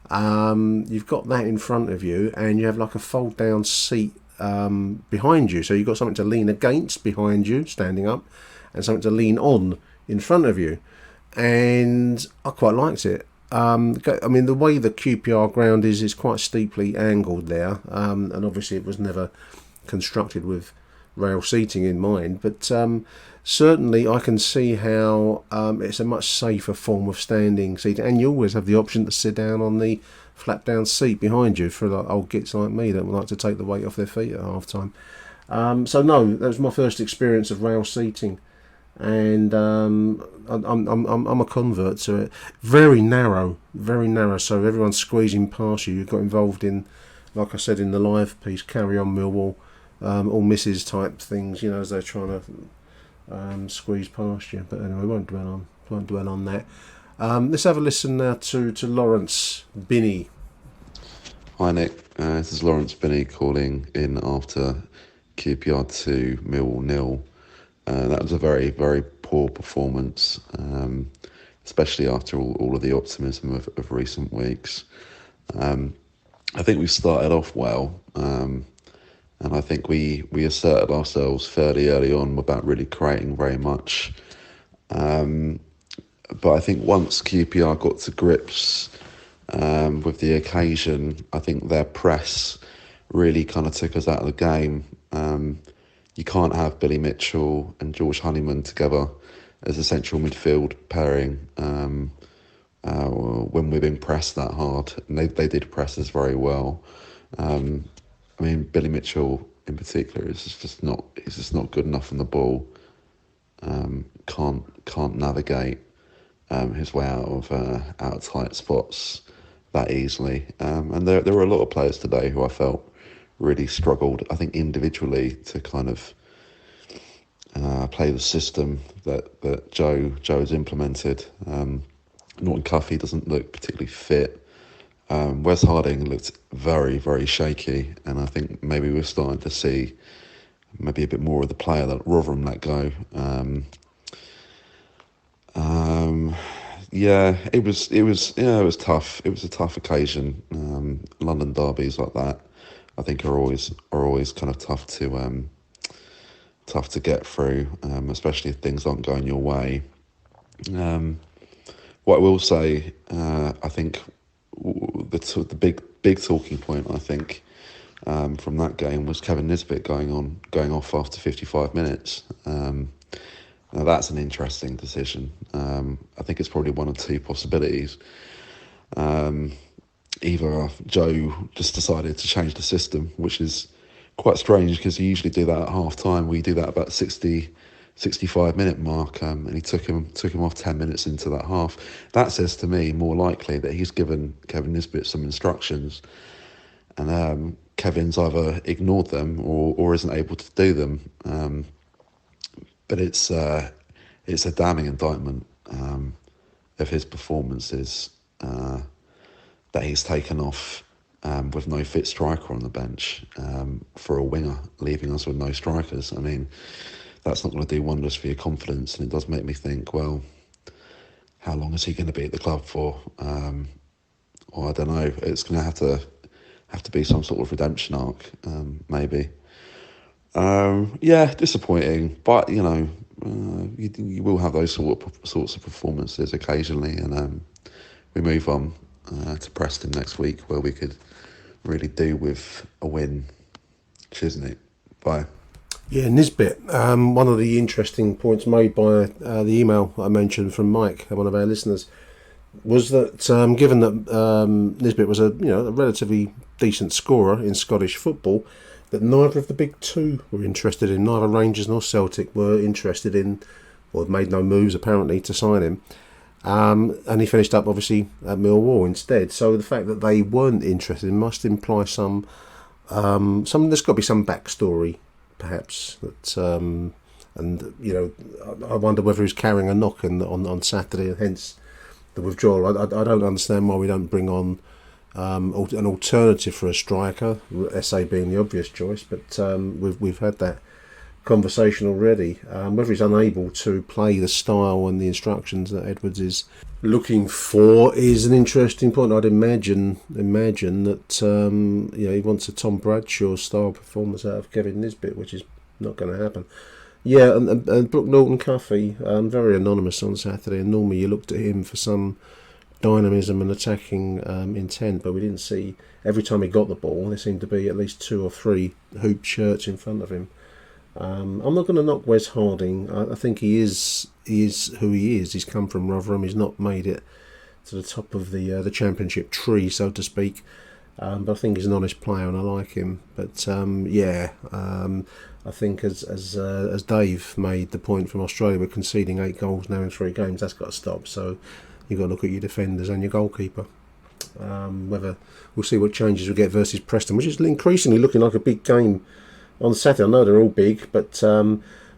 You've got that in front of you, and you have like a fold down seat behind you, so you've got something to lean against behind you standing up and something to lean on in front of you, and I quite liked it. I mean, the way the QPR ground is quite steeply angled there, and obviously it was never constructed with rail seating in mind, but certainly I can see how it's a much safer form of standing seating, and you always have the option to sit down on the flap down seat behind you for like old gits like me that would like to take the weight off their feet at half time. So no, that was my first experience of rail seating, and I'm a convert to it. Very narrow, so everyone's squeezing past you. You've got involved in, like I said in the live piece, Carry On Millwall, all misses type things, as they're trying to squeeze past you. But anyway, won't dwell on that. Let's have a listen now to Lawrence Binney. Hi Nick, this is Lawrence Binney calling in after QPR 2, Millwall 0. That was a very, very poor performance. especially after all of the optimism of recent weeks. I think we've started off well, and I think we asserted ourselves fairly early on without really creating very much. But I think once QPR got to grips with the occasion, I think their press really kind of took us out of the game. You can't have Billy Mitchell and George Honeyman together as a central midfield pairing when we've been pressed that hard. And they did press us very well. I mean, Billy Mitchell in particular is just not good enough on the ball. Can't navigate his way out of tight spots that easily. And there were a lot of players today who I felt really struggled, I think, individually to kind of play the system that Joe has implemented. Norton Cuffy doesn't look particularly fit. Wes Harding looked very, very shaky, and I think maybe we're starting to see maybe a bit more of the player that Rotherham let go. It was tough. It was a tough occasion. London derbies like that, I think, are always kind of tough to get through, especially if things aren't going your way. What I will say, I think the big talking point, I think, from that game was Kevin Nisbet going off after 55 minutes. Now that's an interesting decision. I think it's probably one of two possibilities. Either Joe just decided to change the system, which is quite strange because you usually do that at half time. We do that about 65 minute mark, and he took him off 10 minutes into that half. That says to me more likely that he's given Kevin Nisbet some instructions, and Kevin's either ignored them or isn't able to do them. But it's a damning indictment of his performances that he's taken off with no fit striker on the bench for a winger, leaving us with no strikers. I mean, that's not going to do wonders for your confidence, and it does make me think, well, how long is he going to be at the club for? Or I don't know. It's going to have to be some sort of redemption arc, maybe. Disappointing, but you know, you will have those sorts of performances occasionally, and we move on to Preston next week, where we could really do with a win. Cheers, Nick. Bye. Yeah, Nisbet. One of the interesting points made by the email I mentioned from Mike, one of our listeners, was that given that Nisbet was a relatively decent scorer in Scottish football, that neither of the big two were interested in. Neither Rangers nor Celtic were interested in, or made no moves apparently to sign him. And he finished up obviously at Millwall instead. So the fact that they weren't interested must imply some there's got to be some backstory, perhaps. That I wonder whether he's carrying a knock on Saturday, and hence the withdrawal. I don't understand why we don't bring on an alternative for a striker, SA being the obvious choice, but we've had that conversation already. Whether he's unable to play the style and the instructions that Edwards is looking for is an interesting point. I'd imagine that he wants a Tom Bradshaw style performance out of Kevin Nisbet, which is not going to happen. Yeah, and Brooke Norton-Cuffy, very anonymous on Saturday, and normally you looked at him for some dynamism and attacking intent, but we didn't see. Every time he got the ball, there seemed to be at least 2 or 3 hoop shirts in front of him. I'm not going to knock Wes Harding. I think he is who he is. He's come from Rotherham. He's not made it to the top of the championship tree, so to speak. But I think he's an honest player, and I like him. But I think as Dave made the point from Australia, we're conceding 8 goals now in 3 games. That's got to stop. So you've got to look at your defenders and your goalkeeper. Whether we'll see what changes we get versus Preston, which is increasingly looking like a big game on Saturday. I know they're all big, but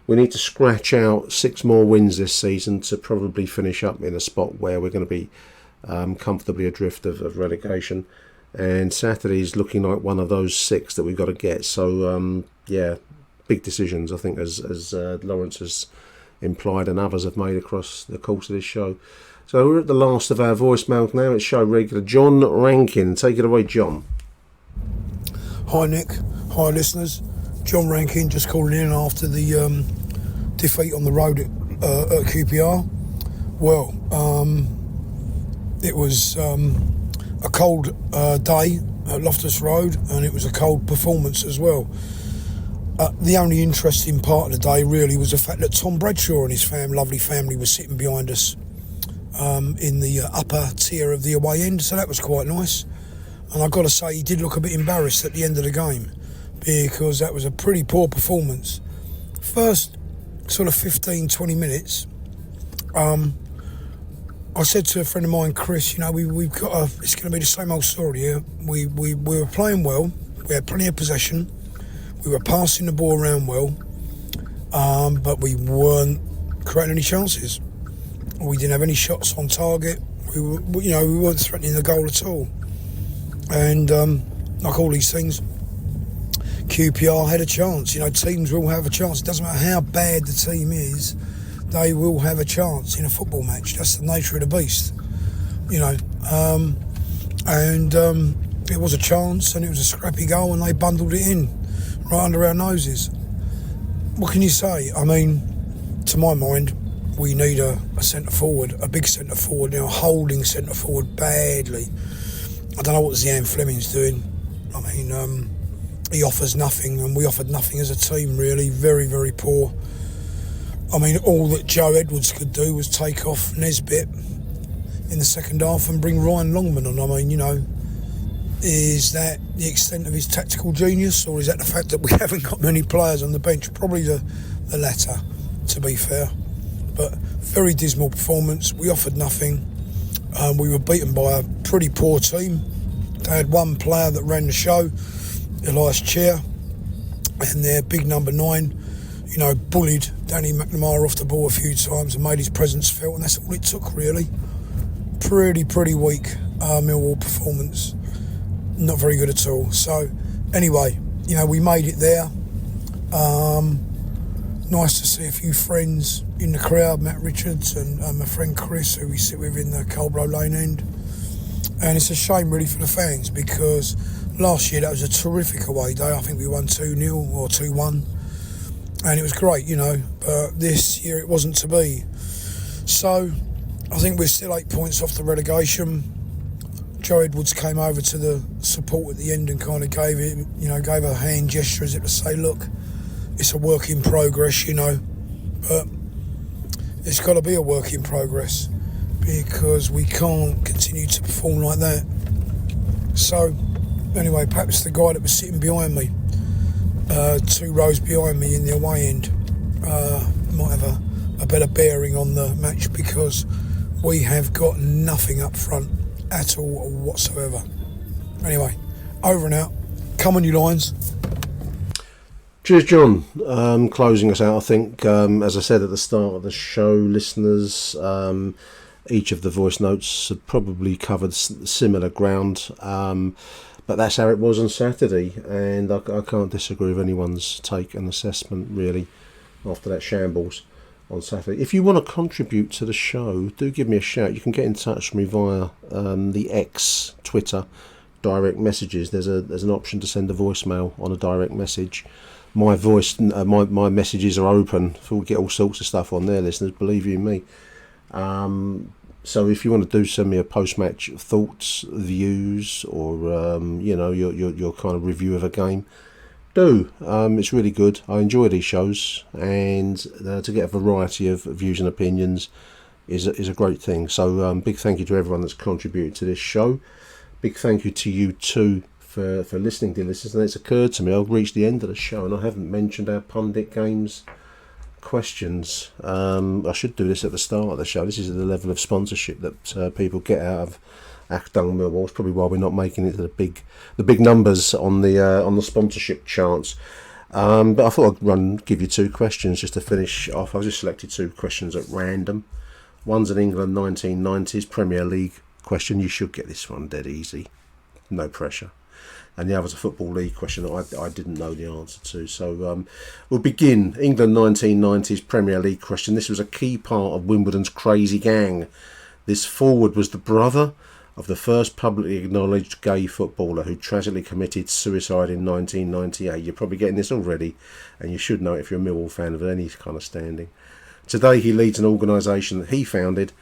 we need to scratch out 6 more wins this season to probably finish up in a spot where we're going to be comfortably adrift of relegation. And Saturday's looking like one of those 6 that we've got to get. So big decisions. I think as Lawrence has implied and others have made across the course of this show. So we're at the last of our voicemails now. It's show regular John Rankin. Take it away, John. Hi Nick, hi listeners. John Rankin just calling in after the defeat on the road at QPR. Well, it was a cold day at Loftus Road, and it was a cold performance as well. The only interesting part of the day really was the fact that Tom Bradshaw and his lovely family were sitting behind us in the upper tier of the away end, so that was quite nice. And I've got to say, he did look a bit embarrassed at the end of the game, because that was a pretty poor performance. First sort of 15-20 minutes, I said to a friend of mine, Chris, we've got it's going to be the same old story here. We were playing well, we had plenty of possession, we were passing the ball around well, but we weren't creating any chances. We didn't have any shots on target. We weren't threatening the goal at all. And like all these things, QPR had a chance. Teams will have a chance. It doesn't matter how bad the team is, they will have a chance in a football match. That's the nature of the beast. It was a chance, and it was a scrappy goal, and they bundled it in right under our noses. What can you say? I mean, to my mind, we need a centre forward, a big centre forward, a holding centre forward badly. I don't know what Zian Fleming's doing. I mean, he offers nothing, and we offered nothing as a team, really. Very, very poor. I mean, all that Joe Edwards could do was take off Nesbitt in the second half and bring Ryan Longman on. I mean, is that the extent of his tactical genius, or is that the fact that we haven't got many players on the bench? Probably the latter, to be fair. But very dismal performance. We offered nothing. We were beaten by a pretty poor team. They had one player that ran the show, Elias Chair, and their big number 9, bullied Danny McNamara off the ball a few times and made his presence felt, and that's all it took, really. Pretty weak Millwall performance. Not very good at all. So, anyway, we made it there. Nice to see a few friends in the crowd, Matt Richards and my friend Chris, who we sit with in the Coldblow Lane end. And it's a shame really for the fans, because last year that was a terrific away day. I think we won 2-0 or 2-1, and it was great, but this year it wasn't to be. So I think we're still 8 points off the relegation. Joe Edwards came over to the support at the end and kind of gave a hand gesture as if to say, look, it's a work in progress, but it's got to be a work in progress, because we can't continue to perform like that. So, anyway, perhaps the guy that was sitting behind me, 2 rows behind me in the away end, might have a better bearing on the match, because we have got nothing up front at all whatsoever. Anyway, over and out. Come on, you Lions. Cheers, John. Closing us out, I think, as I said at the start of the show, listeners, each of the voice notes have probably covered similar ground, but that's how it was on Saturday, and I can't disagree with anyone's take and assessment, really, after that shambles on Saturday. If you want to contribute to the show, do give me a shout. You can get in touch with me via the X, Twitter, direct messages. There's an option to send a voicemail on a direct message. My my messages are open. We get all sorts of stuff on there, listeners, believe you me. So if you want to send me a post-match thoughts, views, or your kind of review of a game, do. It's really good. I enjoy these shows, and to get a variety of views and opinions is a great thing. So big thank you to everyone that's contributed to this show. Big thank you to you too for listening to this. And it's occurred to me, I've reached the end of the show and I haven't mentioned our pundit games questions. I should do this at the start of the show. This is the level of sponsorship that people get out of Achtung Millwall. It's probably why we're not making it to the big numbers on the sponsorship charts. But I thought I'd give you 2 questions just to finish off. I've just selected 2 questions at random. One's an England 1990s Premier League question. You should get this one dead easy. No pressure. and the other's a Football League question that I didn't know the answer to. So we'll begin. England 1990s Premier League question. This was a key part of Wimbledon's crazy gang. This forward was the brother of the first publicly acknowledged gay footballer who tragically committed suicide in 1998. You're probably getting this already, and you should know it if you're a Millwall fan of any kind of standing. Today he leads an organisation that he founded,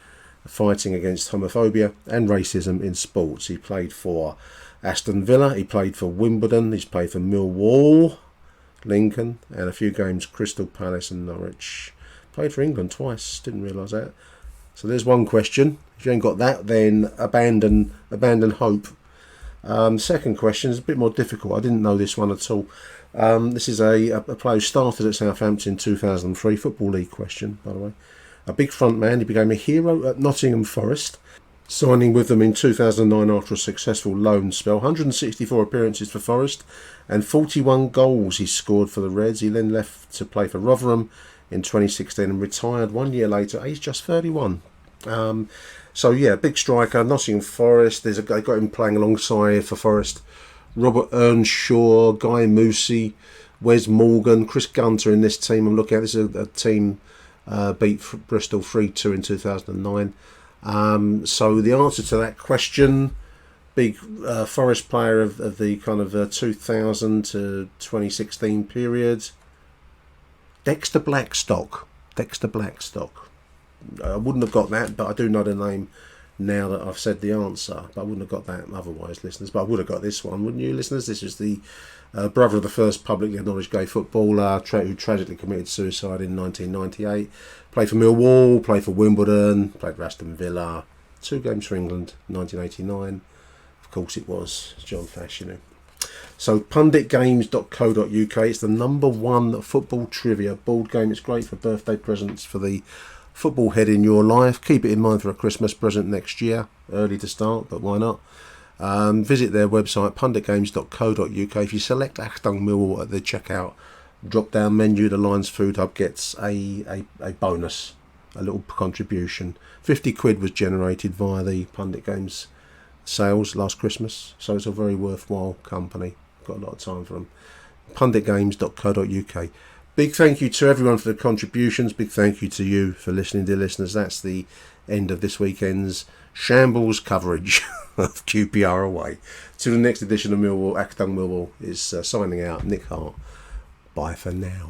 fighting against homophobia and racism in sports. He played for Aston Villa, he played for Wimbledon, he's played for Millwall, Lincoln, and a few games Crystal Palace and Norwich. Played for England twice, didn't realise that. So there's one question. If you ain't got that, then abandon hope. Second question is a bit more difficult. I didn't know this one at all. This is a player who started at Southampton in 2003, Football League question, by the way. A big front man, he became a hero at Nottingham Forest, signing with them in 2009 after a successful loan spell. 164 appearances for Forest and 41 goals he scored for the Reds. He then left to play for Rotherham in 2016 and retired 1 year later. He's just 31. So yeah, big striker, Nottingham Forest. They got him playing alongside for Forest Robert Earnshaw, Guy Moosey, Wes Morgan, Chris Gunter in this team. I'm looking at this is a team beat Bristol 3-2 in 2009. So the answer to that question, big Forest player of the kind of 2000 to 2016 period, Dexter Blackstock. I wouldn't have got that, but I do know the name now that I've said the answer. But I wouldn't have got that otherwise, listeners. But I would have got this one, wouldn't you, listeners? This is the brother of the first publicly acknowledged gay footballer who tragically committed suicide in 1998. Played for Millwall, played for Wimbledon, played for Aston Villa. 2 games for England, 1989. Of course it was John Fash, you know. So punditgames.co.uk. It's the #1 football trivia board game. It's great for birthday presents for the football head in your life. Keep it in mind for a Christmas present next year. Early to start, but why not? Visit their website, punditgames.co.uk. If you select Achtung Millwall at the checkout drop-down menu, the Lions Food Hub gets a bonus, a little contribution. 50 quid was generated via the Pundit Games sales last Christmas, so it's a very worthwhile company. Got a lot of time for them. punditgames.co.uk. Big thank you to everyone for the contributions. Big thank you to you for listening, dear listeners. That's the end of this weekend's shambles coverage of QPR away. To the next edition of Millwall, Achtung Millwall is signing out. Nick Hart. Bye for now.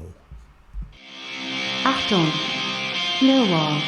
Achtung, Millwall.